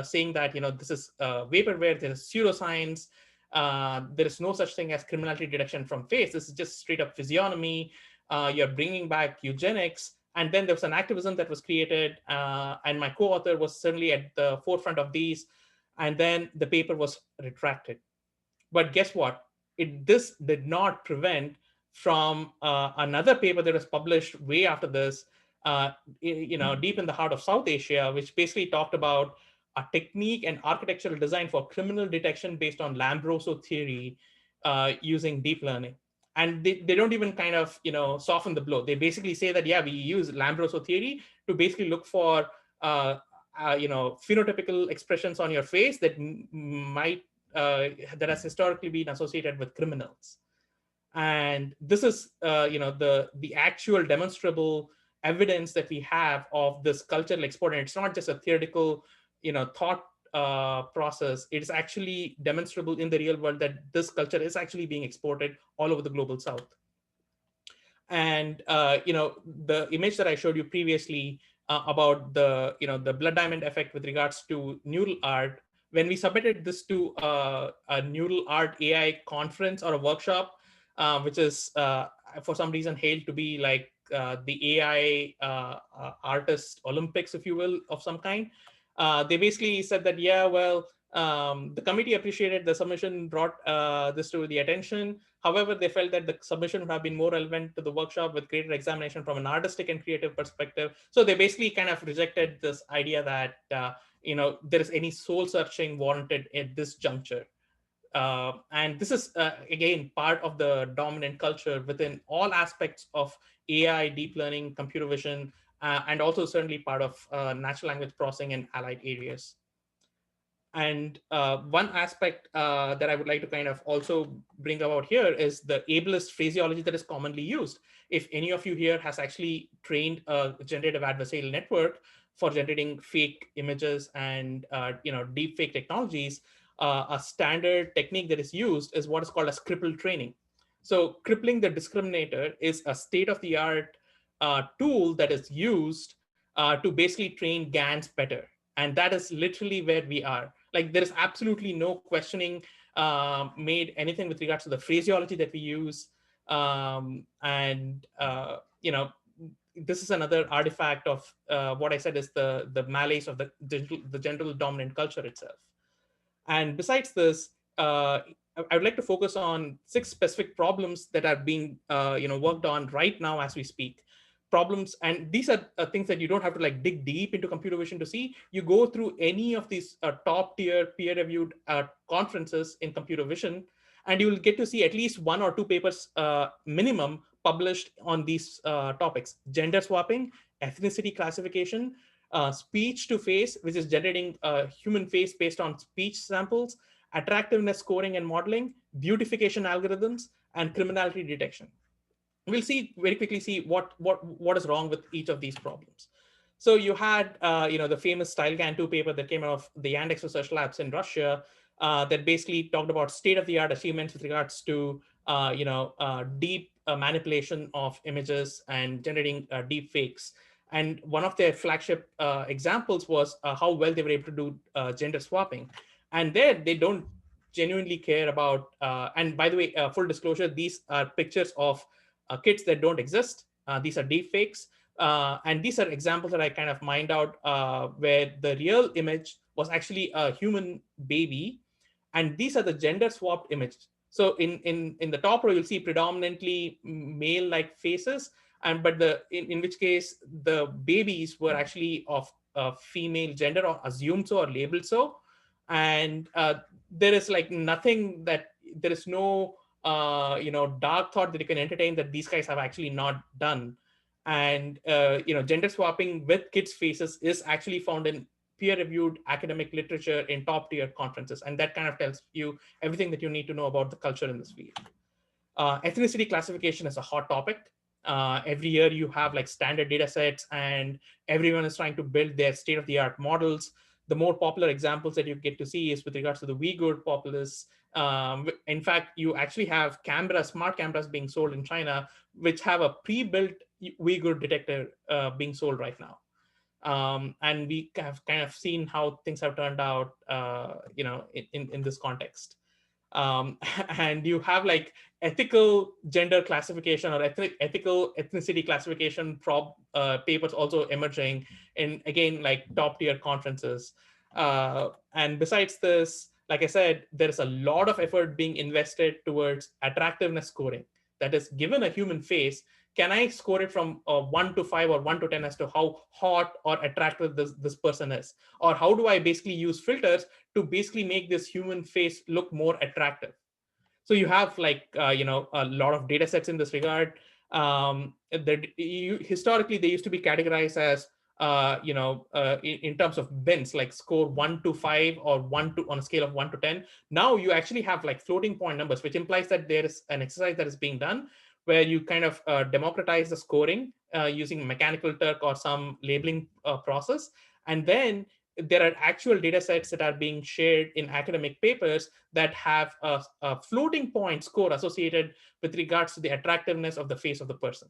saying that this is vaporware, there is pseudoscience, there is no such thing as criminality detection from face. This is just straight up physiognomy. You're bringing back eugenics. And then there was an activism that was created, and my co-author was certainly at the forefront of these. And then the paper was retracted. But guess what? This did not prevent from another paper that was published way after this, deep in the heart of South Asia, which basically talked about a technique and architectural design for criminal detection based on Lombroso theory using deep learning. And they don't even kind of soften the blow. They basically say that, yeah, we use Lombroso theory to basically look for phenotypical expressions on your face that might that has historically been associated with criminals. And this is the actual demonstrable evidence that we have of this cultural export. And it's not just a theoretical thought process. It is actually demonstrable in the real world that this culture is actually being exported all over the global south. And the image that I showed you previously about the blood diamond effect with regards to neural art, when we submitted this to a neural art AI conference or a workshop, which is for some reason hailed to be like the AI artist Olympics, if you will, of some kind. They basically said that, yeah, well, the committee appreciated the submission, brought this to the attention. However, they felt that the submission would have been more relevant to the workshop with greater examination from an artistic and creative perspective. So they basically kind of rejected this idea that there is any soul searching warranted at this juncture. And this is, again, part of the dominant culture within all aspects of AI, deep learning, computer vision, and also certainly part of natural language processing and allied areas. And one aspect that I would like to kind of also bring about here is the ableist phraseology that is commonly used. If any of you here has actually trained a generative adversarial network for generating fake images and deep fake technologies, a standard technique that is used is what is called as cripple training. So crippling the discriminator is a state-of-the-art tool that is used to basically train GANs better. And that is literally where we are. Like there is absolutely no questioning made anything with regards to the phraseology that we use. This is another artifact of what I said is the malaise of the general dominant culture itself. And besides this, I would like to focus on 6 specific problems that are being worked on right now as we speak. Problems, and these are things that you don't have to like dig deep into computer vision to see. You go through any of these top tier peer-reviewed conferences in computer vision, and you will get to see at least 1 or 2 papers minimum published on these topics: gender swapping, ethnicity classification, speech to face, which is generating a human face based on speech samples, attractiveness scoring and modeling, beautification algorithms, and criminality detection. We'll very quickly see what is wrong with each of these problems. So you had the famous StyleGAN2 paper that came out of the Yandex Research Labs in Russia that basically talked about state-of-the-art achievements with regards to deep manipulation of images and generating deep fakes. And one of their flagship examples was how well they were able to do gender swapping. And there they don't genuinely care about, and by the way, full disclosure, these are pictures of kids that don't exist. These are deep fakes. And these are examples that I kind of mined out where the real image was actually a human baby. And these are the gender swapped images. So in the top row, you'll see predominantly male-like faces, but in which case the babies were actually of female gender, or assumed so, or labeled so. And there is like nothing that, there is no dark thought that you can entertain that these guys have actually not done. And gender swapping with kids' faces is actually found in peer-reviewed academic literature in top-tier conferences, and that kind of tells you everything that you need to know about the culture in this field. Ethnicity classification is a hot topic. Every year you have like standard data sets, and everyone is trying to build their state-of-the-art models. The more popular examples that you get to see is with regards to the Uyghur populace. In fact, you actually have smart cameras being sold in China, which have a pre-built Uyghur detector being sold right now. And we have kind of seen how things have turned out, in this context. And you have like ethical gender classification or ethical ethnicity classification papers also emerging in, again, like top tier conferences. And besides this, like I said, there is a lot of effort being invested towards attractiveness scoring. That is, given a human face, can I score it from 1 to 5 or 1 to 10 as to how hot or attractive this person is? Or how do I basically use filters to basically make this human face look more attractive? So you have like, a lot of data sets in this regard. Historically, they used to be categorized as, in terms of bins, like score 1 to 5 or 1 to, on a scale of 1 to 10. Now you actually have like floating point numbers, which implies that there is an exercise that is being done where you kind of democratize the scoring using Mechanical Turk or some labeling process. And then there are actual data sets that are being shared in academic papers that have a floating point score associated with regards to the attractiveness of the face of the person.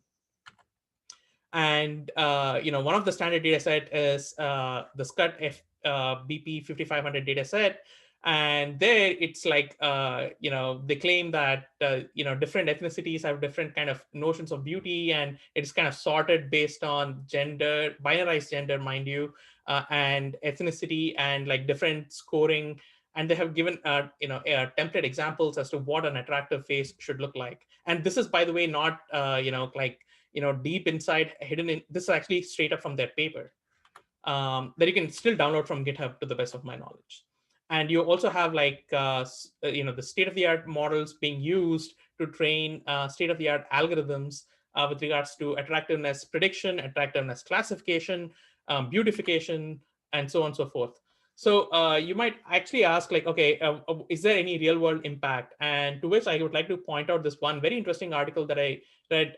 And one of the standard data set is the SCUT BP 5500 data set. And there it's like, they claim that, different ethnicities have different kind of notions of beauty, and it's kind of sorted based on gender, binarized gender, mind you, and ethnicity, and like different scoring. And they have given, template examples as to what an attractive face should look like. And this is, by the way, not, deep inside, hidden in, this is actually straight up from their paper that you can still download from GitHub to the best of my knowledge. And you also have like, the state-of-the-art models being used to train state-of-the-art algorithms with regards to attractiveness prediction, attractiveness classification, beautification, and so on and so forth. So you might actually ask like, okay, is there any real world impact? And to which I would like to point out this one very interesting article that I read,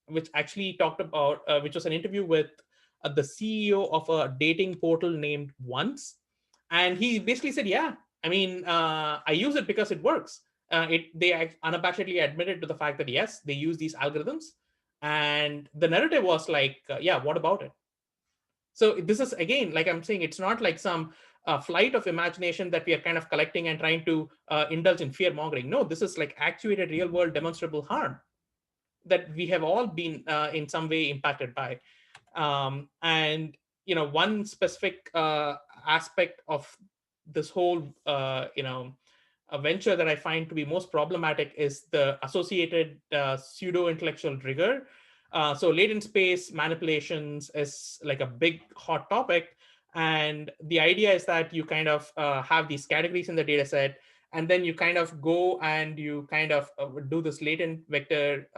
which actually talked about, which was an interview with the CEO of a dating portal named Once. And he basically said, yeah, I mean, I use it because it works. They unabashedly admitted to the fact that, yes, they use these algorithms. And the narrative was like, yeah, what about it? So this is, again, like I'm saying, it's not like some flight of imagination that we are kind of collecting and trying to indulge in fear mongering. No, this is like actuated real world demonstrable harm that we have all been in some way impacted by. And one specific aspect of this whole a venture that I find to be most problematic is the associated pseudo intellectual rigor. So latent space manipulations is like a big hot topic, and the idea is that you kind of have these categories in the data set, and then you kind of go and you kind of do this latent vector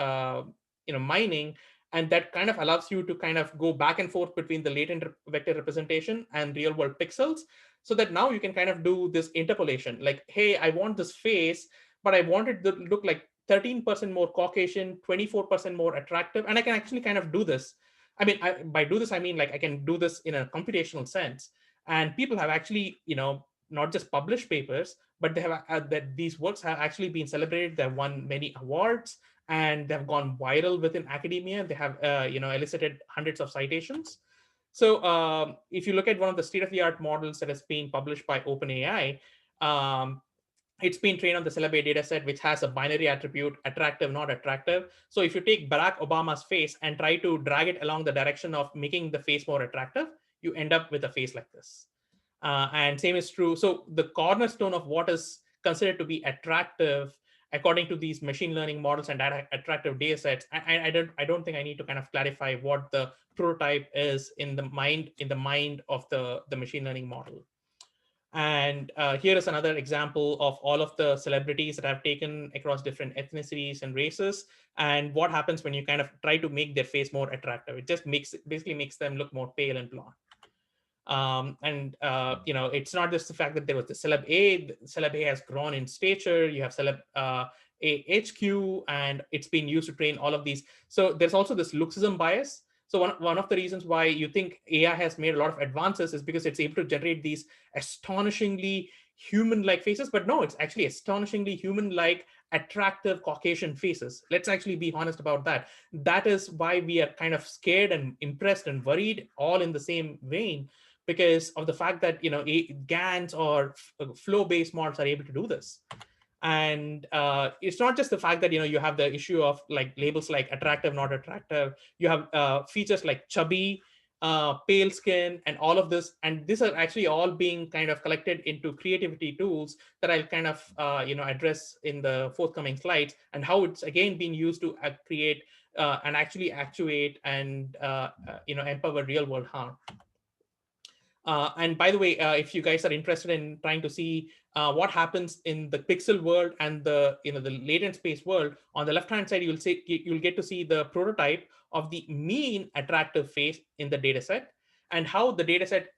mining, and that kind of allows you to kind of go back and forth between the latent vector representation and real world pixels, so that now you can kind of do this interpolation, like, hey, I want this face, but I want it to look like 13% more Caucasian, 24% more attractive, and I can actually kind of do this. I mean, by do this, I mean like I can do this in a computational sense. And people have actually, not just published papers, but they have that these works have actually been celebrated. They've won many awards, and they've gone viral within academia. They have, elicited hundreds of citations. So if you look at one of the state-of-the-art models that has been published by OpenAI, it's been trained on the Celeb A dataset, which has a binary attribute, attractive, not attractive. So if you take Barack Obama's face and try to drag it along the direction of making the face more attractive, you end up with a face like this. And same is true. So the cornerstone of what is considered to be attractive, according to these machine learning models and attractive data sets, I don't think I need to kind of clarify what the prototype is in the mind of the machine learning model. And here is another example of all of the celebrities that I've taken across different ethnicities and races, and what happens when you kind of try to make their face more attractive. It just basically makes them look more pale and blonde. It's not just the fact that there was the Celeb A. Celeb A has grown in stature. You have Celeb A HQ, and it's been used to train all of these. So there's also this looksism bias. So one of the reasons why you think AI has made a lot of advances is because it's able to generate these astonishingly human-like faces. But no, it's actually astonishingly human-like, attractive Caucasian faces. Let's actually be honest about that. That is why we are kind of scared and impressed and worried all in the same vein, because of the fact that GANs or flow-based models are able to do this. And it's not just the fact that you have the issue of like labels like attractive, not attractive. You have features like chubby, pale skin, and all of this. And these are actually all being kind of collected into creativity tools that I'll kind of address in the forthcoming slides, and how it's again being used to create and actually actuate and empower real world harm. And by the way, if you guys are interested in trying to see what happens in the pixel world and the the latent space world, on the left hand side you'll get to see the prototype of the mean attractive face in the data set, and how the data set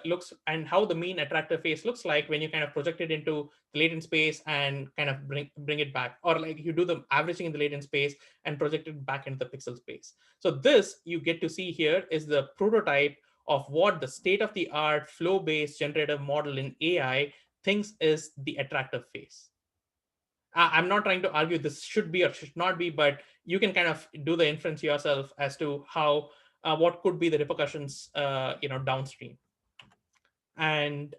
looks, and how the mean attractive face looks like when you kind of project it into the latent space and kind of bring it back, or like you do the averaging in the latent space and project it back into the pixel space. So this you get to see here is the prototype of what the state-of-the-art flow-based generative model in AI thinks is the attractive face. I'm not trying to argue this should be or should not be, but you can kind of do the inference yourself as to how what could be the repercussions downstream. And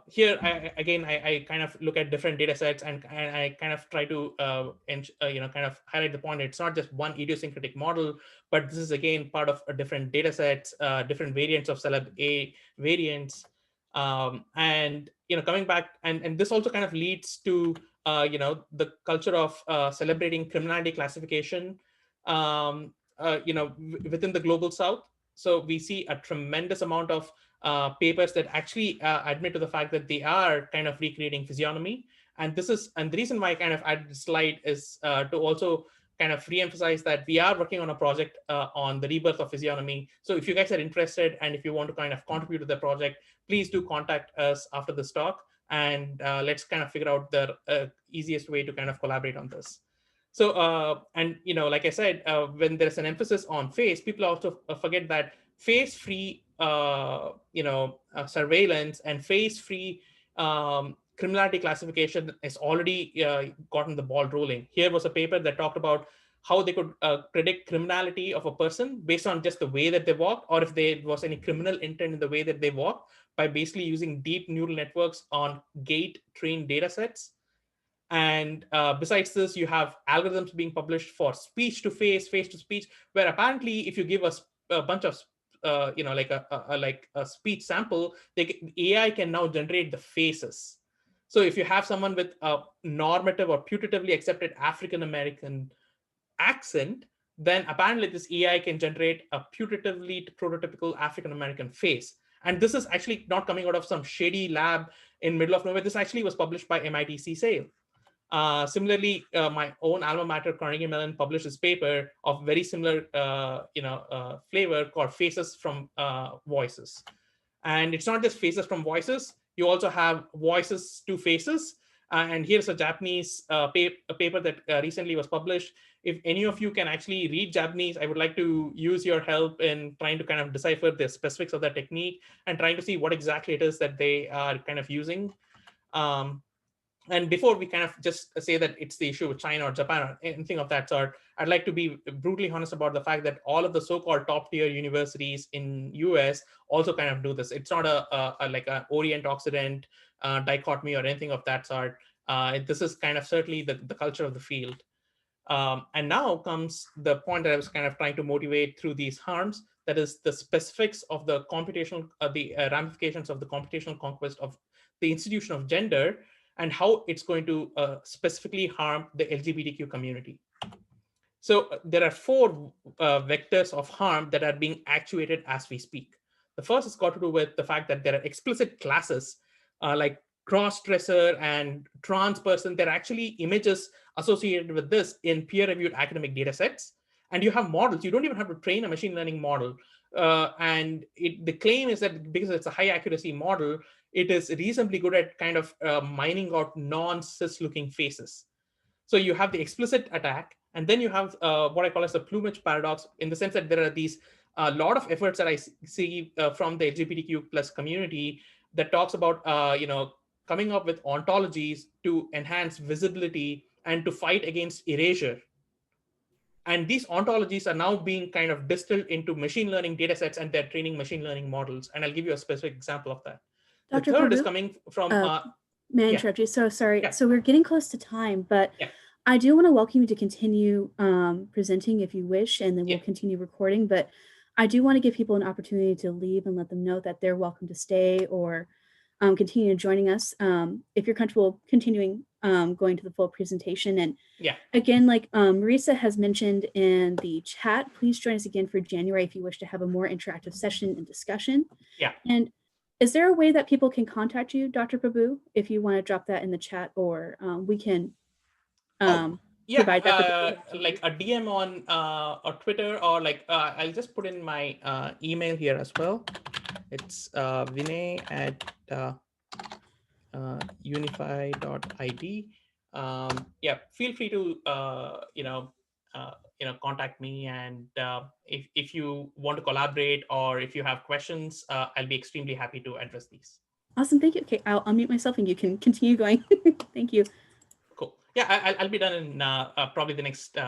here, I kind of look at different data sets, and I kind of try to kind of highlight the point. It's not just one idiosyncratic model, but this is again part of a different data sets, different variants of Celeb A variants. And coming back, and this also kind of leads to the culture of celebrating criminality classification within the global South. So we see a tremendous amount of papers that actually admit to the fact that they are kind of recreating physiognomy. And the reason why I kind of added this slide is to also kind of re-emphasize that we are working on a project on the rebirth of physiognomy. So if you guys are interested and if you want to kind of contribute to the project, please do contact us after this talk, and let's kind of figure out the easiest way to kind of collaborate on this. So, and like I said, when there's an emphasis on face, people also forget that face-free surveillance and face-free criminality classification has already gotten the ball rolling. Here was a paper that talked about how they could predict criminality of a person based on just the way that they walked, or if there was any criminal intent in the way that they walked, by basically using deep neural networks on gait trained data sets. And besides this, you have algorithms being published for speech to face to speech, where apparently if you give a bunch of like a speech sample, AI can now generate the faces. So if you have someone with a normative or putatively accepted African American accent, then apparently this AI can generate a putatively prototypical African American face. And this is actually not coming out of some shady lab in middle of nowhere. This actually was published by MIT CSAIL. Similarly, my own alma mater, Carnegie Mellon, published this paper of very similar, flavor called Faces from Voices. And it's not just faces from voices. You also have voices to faces. And here's a Japanese paper that recently was published. If any of you can actually read Japanese, I would like to use your help in trying to kind of decipher the specifics of that technique and trying to see what exactly it is that they are kind of using. And before we kind of just say that it's the issue with China or Japan or anything of that sort, I'd like to be brutally honest about the fact that all of the so-called top-tier universities in US also kind of do this. It's not a like an Orient-Occident dichotomy or anything of that sort. This is kind of certainly the culture of the field. And now comes the point that I was kind of trying to motivate through these harms. That is the specifics of the computational, the ramifications of the computational conquest of the institution of gender, and how it's going to specifically harm the LGBTQ community. So there are four vectors of harm that are being actuated as we speak. The first has got to do with the fact that there are explicit classes like cross-dresser and trans person. There are actually images associated with this in peer-reviewed academic data sets. And you have models. You don't even have to train a machine learning model. And the claim is that because it's a high accuracy model, it is reasonably good at kind of mining out non-cis looking faces. So you have the explicit attack, and then you have what I call as the plumage paradox, in the sense that there are these a lot of efforts that I see from the LGBTQ plus community that talks about coming up with ontologies to enhance visibility and to fight against erasure. And these ontologies are now being kind of distilled into machine learning data sets, and they're training machine learning models. And I'll give you a specific example of that. Dr. The third Prabhu, is coming from... may I interrupt you? So sorry. Yeah. So we're getting close to time, but I do want to welcome you to continue presenting if you wish, and then we'll continue recording. But I do want to give people an opportunity to leave and let them know that they're welcome to stay or continue joining us if you're comfortable continuing going to the full presentation. And again, like Marisa has mentioned in the chat, please join us again for January if you wish to have a more interactive session and discussion. And is there a way that people can contact you, Dr. Prabhu, if you want to drop that in the chat, or we can provide that? Like a DM on or Twitter, or like I'll just put in my email here as well. It's Vinay at unify.id. Feel free to contact me, and if you want to collaborate or if you have questions, I'll be extremely happy to address these. Awesome, thank you. Okay, I'll unmute myself and you can continue going. Thank you. Cool. Yeah, I'll be done in probably the next 2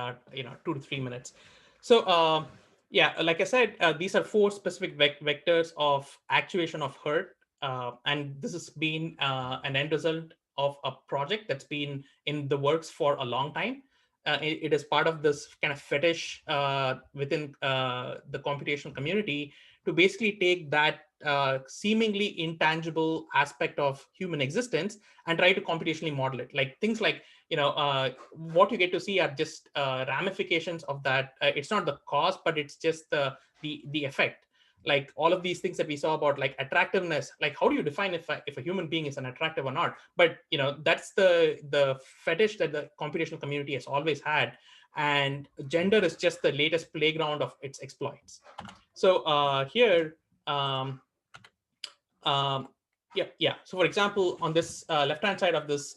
to 3 minutes. So like I said, these are 4 specific vectors of actuation of hurt. And this has been an end result of a project that's been in the works for a long time. It is part of this kind of fetish within the computational community to basically take that seemingly intangible aspect of human existence and try to computationally model it. Like things like, what you get to see are just ramifications of that. It's not the cause, but it's just the effect. Like all of these things that we saw about like attractiveness, like how do you define if a human being is an attractive or not? But that's the fetish that the computational community has always had, and gender is just the latest playground of its exploits. So here, so for example, on this left-hand side of this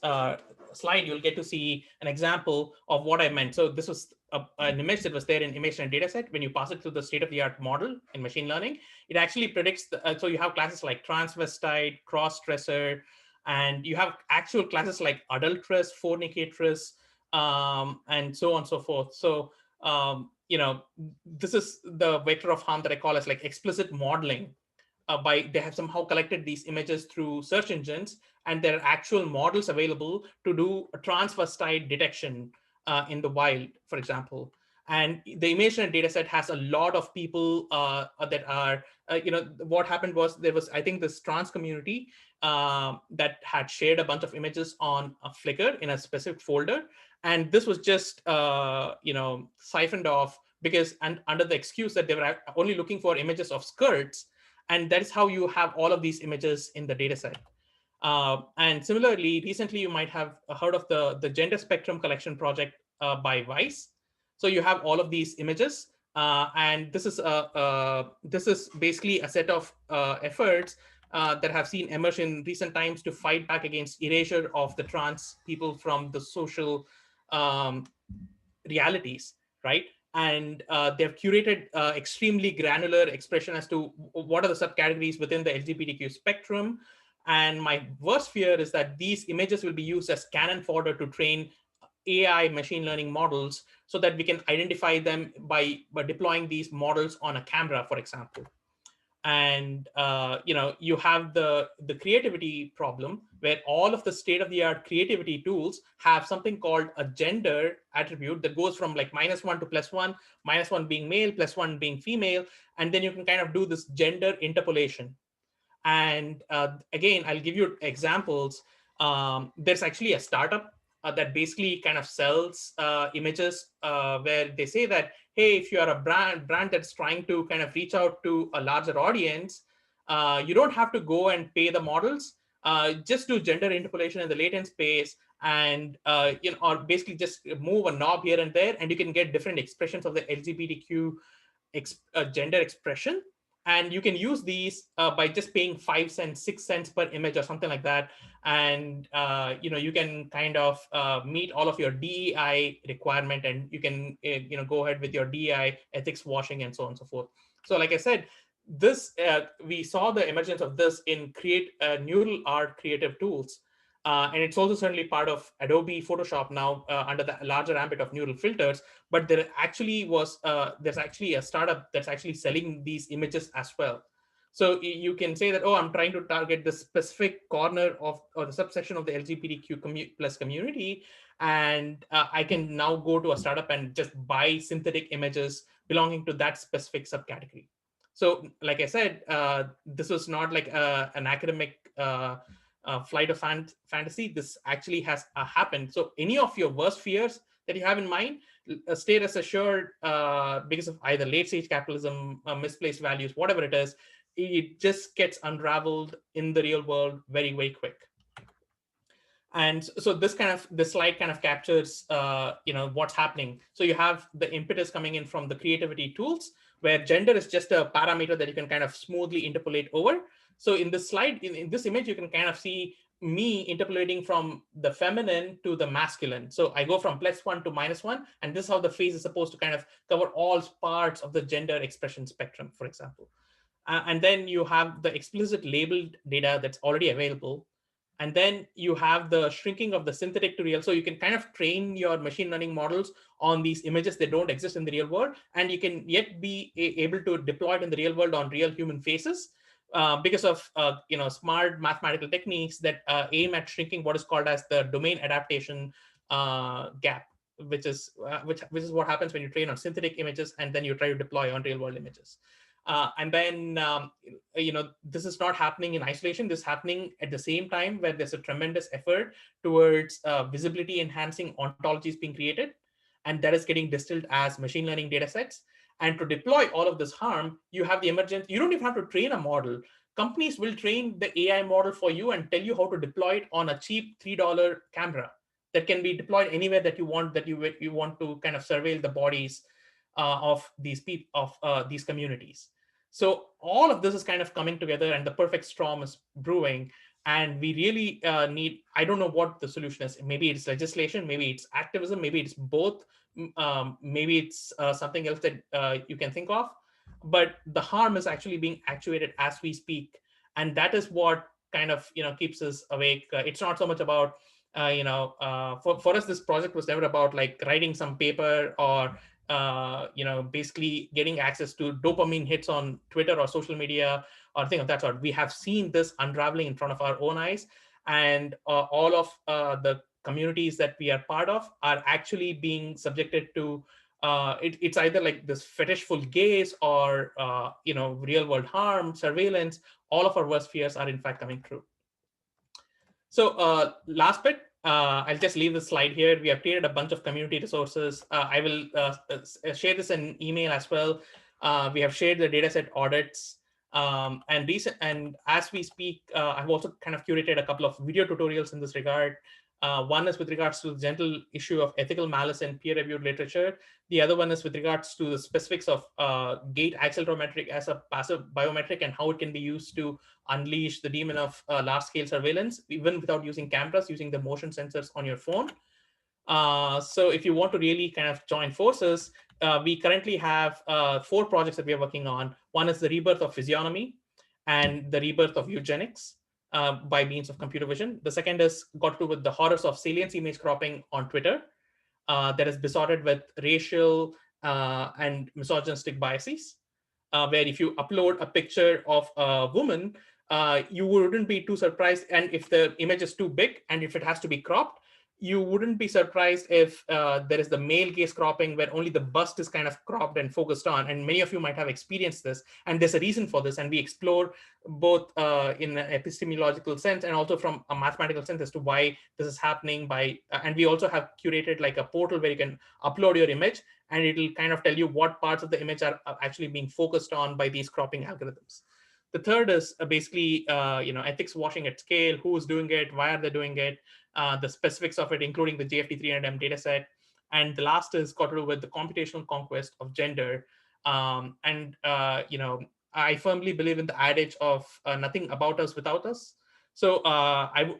slide, you'll get to see an example of what I meant. So this was an image that was there in image and data set. When you pass it through the state-of-the-art model in machine learning, it actually predicts, so you have classes like transvestite, cross-dresser, and you have actual classes like adulteress, fornicatress, and so on and so forth. So this is the vector of harm that I call as like explicit modeling. They have somehow collected these images through search engines, and there are actual models available to do a transvestite detection in the wild, for example. And the ImageNet dataset has a lot of people that are, what happened was there was, I think, this trans community that had shared a bunch of images on a Flickr in a specific folder. And this was just, siphoned off because, and under the excuse that they were only looking for images of skirts. And that is how you have all of these images in the dataset. And similarly, recently you might have heard of the gender spectrum collection project by Vice. So you have all of these images, and this is basically a set of efforts that have seen emerge in recent times to fight back against erasure of the trans people from the social realities, right? And they've curated extremely granular expression as to what are the subcategories within the LGBTQ spectrum. And my worst fear is that these images will be used as cannon fodder to train AI machine learning models so that we can identify them by deploying these models on a camera, for example. And you have the creativity problem where all of the state-of-the-art creativity tools have something called a gender attribute that goes from like -1 to +1, -1 being male, +1 being female, and then you can kind of do this gender interpolation. And again, I'll give you examples. There's actually a startup that basically kind of sells images where they say that, hey, if you are a brand that's trying to kind of reach out to a larger audience, you don't have to go and pay the models. Just do gender interpolation in the latent space, and or basically just move a knob here and there, and you can get different expressions of the LGBTQ gender expression. And you can use these by just paying 5 cents, 6 cents per image or something like that. And you can kind of meet all of your DEI requirement, and you can go ahead with your DEI ethics washing and so on and so forth. So like I said, this we saw the emergence of this in neural art creative tools. And it's also certainly part of Adobe Photoshop now under the larger ambit of neural filters. But there's actually a startup that's actually selling these images as well. So you can say that, oh, I'm trying to target the specific corner of or the subsection of the LGBTQ plus community, and I can now go to a startup and just buy synthetic images belonging to that specific subcategory. So, like I said, this was not like an academic flight of fantasy. This actually has happened. So any of your worst fears that you have in mind, stay rest assured, because of either late stage capitalism, misplaced values, whatever it is, it just gets unraveled in the real world very, very quick. And so this slide kind of captures what's happening. So you have the impetus coming in from the creativity tools, where gender is just a parameter that you can kind of smoothly interpolate over. So in this slide, in this image, you can kind of see me interpolating from the feminine to the masculine. So I go from +1 to -1, and this is how the face is supposed to kind of cover all parts of the gender expression spectrum, for example. And then you have the explicit labeled data that's already available. And then you have the shrinking of the synthetic to real. So you can kind of train your machine learning models on these images that don't exist in the real world. And you can yet be able to deploy it in the real world on real human faces. Because of smart mathematical techniques that aim at shrinking what is called as the domain adaptation gap, which is what happens when you train on synthetic images and then you try to deploy on real world images. And then this is not happening in isolation. This is happening at the same time where there's a tremendous effort towards visibility enhancing ontologies being created, and that is getting distilled as machine learning data sets. And to deploy all of this harm, you have the emergence. You don't even have to train a model. Companies will train the AI model for you and tell you how to deploy it on a cheap $3 camera that can be deployed anywhere that you want, that you want to kind of surveil the bodies of these people, of these communities. So all of this is kind of coming together, and the perfect storm is brewing. And we really need, I don't know what the solution is. Maybe it's legislation, maybe it's activism, maybe it's both. Maybe it's something else that you can think of, but the harm is actually being actuated as we speak, and that is what kind of keeps us awake. It's not so much about for us, this project was never about like writing some paper or basically getting access to dopamine hits on Twitter or social media or thing of that sort. We have seen this unraveling in front of our own eyes, and all of the communities that we are part of are actually being subjected to it's either like this fetishful gaze or real world harm, surveillance. All of our worst fears are in fact coming true. So last bit, I'll just leave the slide here. We have created a bunch of community resources. I will share this in email as well. We have shared the dataset audits. And as we speak, I've also kind of curated a couple of video tutorials in this regard. One is with regards to the general issue of ethical malice in peer-reviewed literature. The other one is with regards to the specifics of gait accelerometric as a passive biometric and how it can be used to unleash the demon of large-scale surveillance, even without using cameras, using the motion sensors on your phone. So if you want to really kind of join forces, we currently have 4 projects that we are working on. One is the rebirth of physiognomy and the rebirth of eugenics by means of computer vision. The second is got to do with the horrors of salience image cropping on Twitter that is besotted with racial and misogynistic biases, where if you upload a picture of a woman, you wouldn't be too surprised. And if the image is too big and if it has to be cropped, you wouldn't be surprised if there is the male gaze cropping where only the bust is kind of cropped and focused on. And many of you might have experienced this. And there's a reason for this. And we explore both in an epistemological sense and also from a mathematical sense as to why this is happening. And we also have curated like a portal where you can upload your image and it'll kind of tell you what parts of the image are actually being focused on by these cropping algorithms. The third is basically, ethics washing at scale, who's doing it, why are they doing it, the specifics of it, including the JFD300M dataset. And the last is got to do with the computational conquest of gender. I firmly believe in the adage of nothing about us without us. So both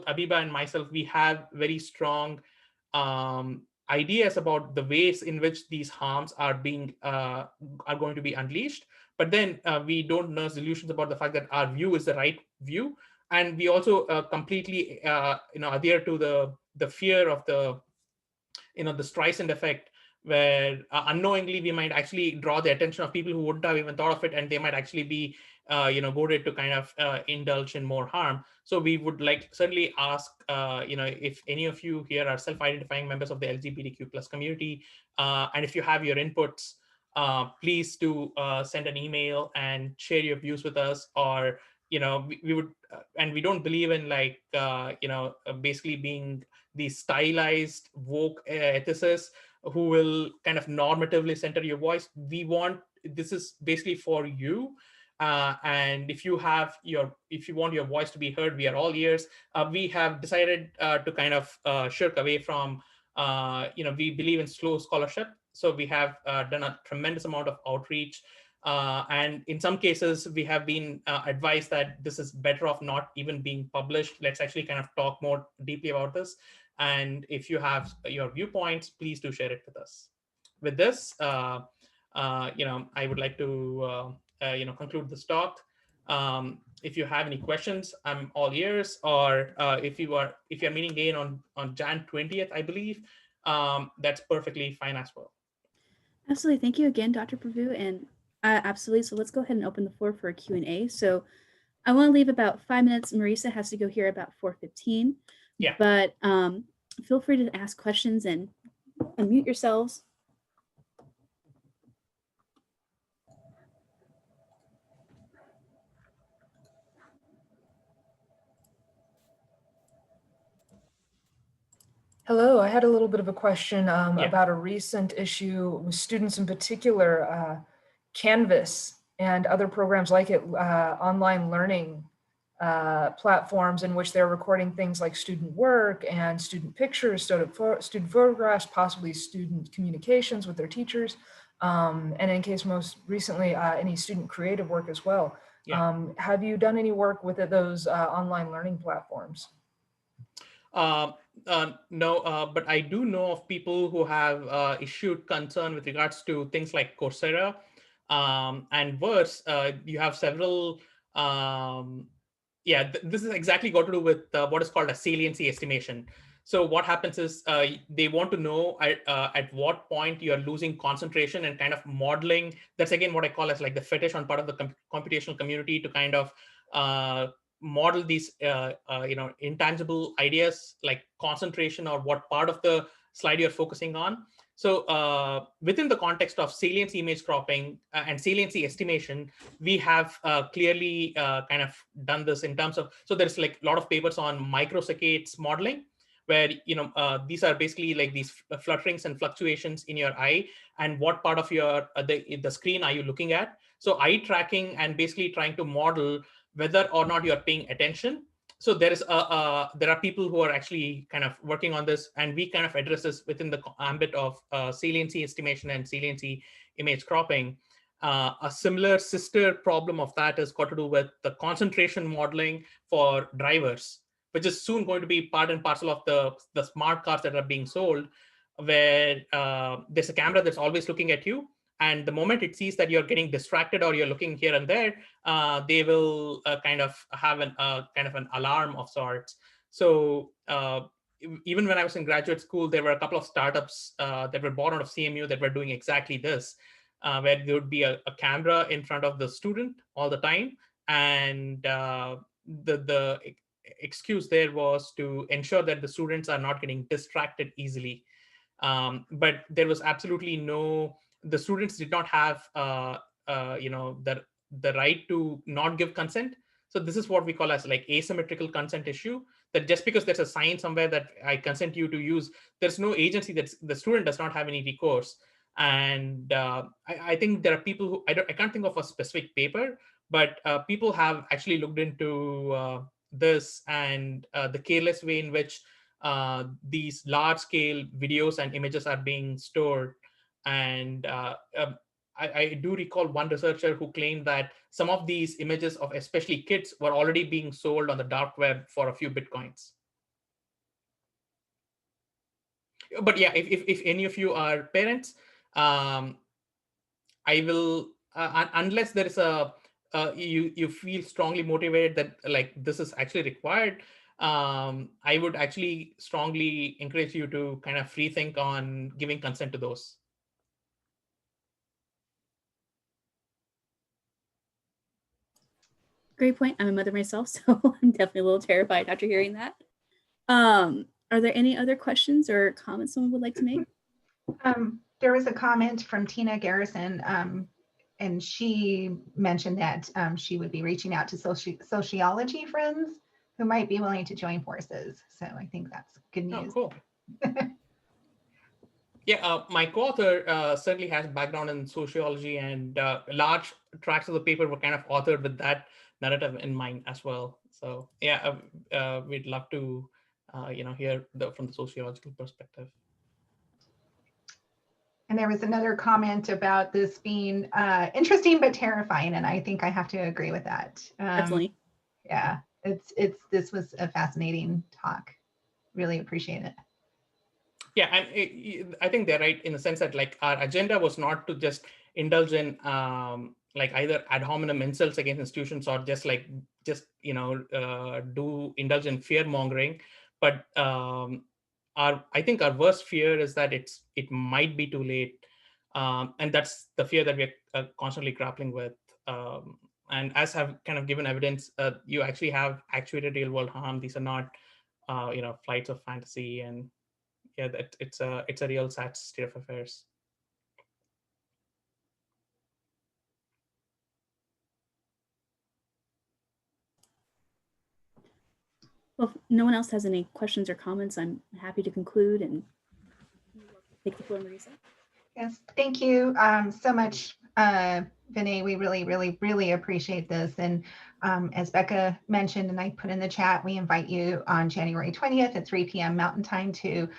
Abiba and myself, we have very strong ideas about the ways in which these harms are going to be unleashed. But then we don't nurse illusions about the fact that our view is the right view. And we also completely adhere to the fear of the Streisand effect, where unknowingly we might actually draw the attention of people who wouldn't have even thought of it, and they might actually be goaded to kind of indulge in more harm. So we would certainly ask if any of you here are self-identifying members of the LGBTQ plus community, and if you have your inputs, please do send an email and share your views with us. Or we would, and we don't believe in basically being these stylized woke ethicists who will kind of normatively center your voice. This is basically for you. And if you want your voice to be heard, we are all ears. We have decided to kind of shirk away from, we believe in slow scholarship. So we have done a tremendous amount of outreach. And in some cases, we have been advised that this is better off not even being published. Let's actually kind of talk more deeply about this. And if you have your viewpoints, please do share it with us. With this, I would like to conclude this talk. If you have any questions, I'm all ears. Or if you're meeting again on Jan 20th, I believe, that's perfectly fine as well. Absolutely. Thank you again, Dr. Prabhu. And absolutely. So let's go ahead and open the floor for a Q&A. So I want to leave about 5 minutes. Marisa has to go here about 4:15. Yeah. But feel free to ask questions and unmute yourselves. Hello, I had a little bit of a question about a recent issue with students, in particular, Canvas and other programs like it, online learning platforms in which they're recording things like student work and student pictures, student photographs, possibly student communications with their teachers, and in case most recently, any student creative work as well. Yeah. Have you done any work with those online learning platforms? No, but I do know of people who have issued concern with regards to things like Coursera, and worse, you have several, this is exactly got to do with what is called a saliency estimation. So what happens is they want to know at what point you're losing concentration and kind of modeling. That's again what I call as like the fetish on part of the computational community to kind of model these intangible ideas like concentration or what part of the slide you're focusing on. So within the context of saliency image cropping and saliency estimation, we have clearly kind of done this in terms of, so there's like a lot of papers on microsaccades modeling, where these are basically like these flutterings and fluctuations in your eye, and what part of your the screen are you looking at. So eye tracking and basically trying to model whether or not you're paying attention. So there are people who are actually kind of working on this, and we kind of address this within the ambit of saliency estimation and saliency image cropping. A similar sister problem of that is got to do with the concentration modeling for drivers, which is soon going to be part and parcel of the smart cars that are being sold, where there's a camera that's always looking at you. And the moment it sees that you're getting distracted or you're looking here and there, they will kind of have kind of an alarm of sorts. So even when I was in graduate school, there were a couple of startups that were born out of CMU that were doing exactly this, where there would be a camera in front of the student all the time. And the excuse there was to ensure that the students are not getting distracted easily. But there was absolutely the students did not have the right to not give consent. So this is what we call as like asymmetrical consent issue, that just because there's a sign somewhere that I consent you to use, there's no agency, that the student does not have any recourse. And I think there are people who, I can't think of a specific paper, but people have actually looked into this and the careless way in which these large scale videos and images are being stored. And I do recall one researcher who claimed that some of these images of especially kids were already being sold on the dark web for a few Bitcoins. But yeah, if any of you are parents, I will, unless there is you feel strongly motivated that like this is actually required, I would actually strongly encourage you to kind of rethink on giving consent to those. Great point. I'm a mother myself, so I'm definitely a little terrified after hearing that. Are there any other questions or comments someone would like to make? There was a comment from Tina Garrison, and she mentioned that she would be reaching out to sociology friends who might be willing to join forces. So I think that's good news. Oh, cool. Yeah, my co-author certainly has a background in sociology, and large tracts of the paper were kind of authored with that narrative in mind as well. So yeah, we'd love to hear from the sociological perspective. And there was another comment about this being interesting but terrifying, and I think I have to agree with that. Definitely. Yeah, this was a fascinating talk. Really appreciate it. Yeah, and I think they're right in the sense that like our agenda was not to just indulge in like either ad hominem insults against institutions or just do indulge in fear mongering, but I think our worst fear is that it might be too late, and that's the fear that we're constantly grappling with. And as have kind of given evidence, you actually have actuated real world harm. These are not flights of fantasy, and yeah, that it's a real sad state of affairs. Well, if no one else has any questions or comments, I'm happy to conclude and take the floor, Marisa. Yes, thank you so much, Vinay. We really appreciate this. And as Becca mentioned, and I put in the chat, we invite you on January 20th at 3 p.m. Mountain Time to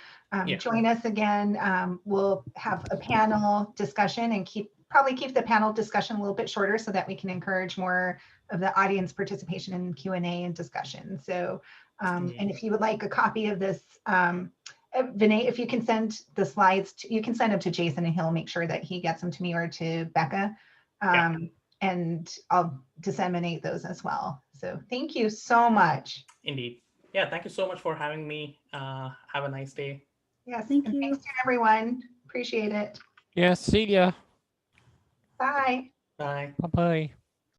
join us again. We'll have a panel discussion and probably keep the panel discussion a little bit shorter so that we can encourage more of the audience participation in Q&A and discussion. So, and if you would like a copy of this, Vinay, if you can send the slides, you can send them to Jason and he'll make sure that he gets them to me or to Becca. And I'll disseminate those as well. So thank you so much. Indeed. Yeah, thank you so much for having me. Have a nice day. Yes, Thank and you. thanks to everyone. Appreciate it. Yeah, see ya. Bye. Bye. Bye-bye.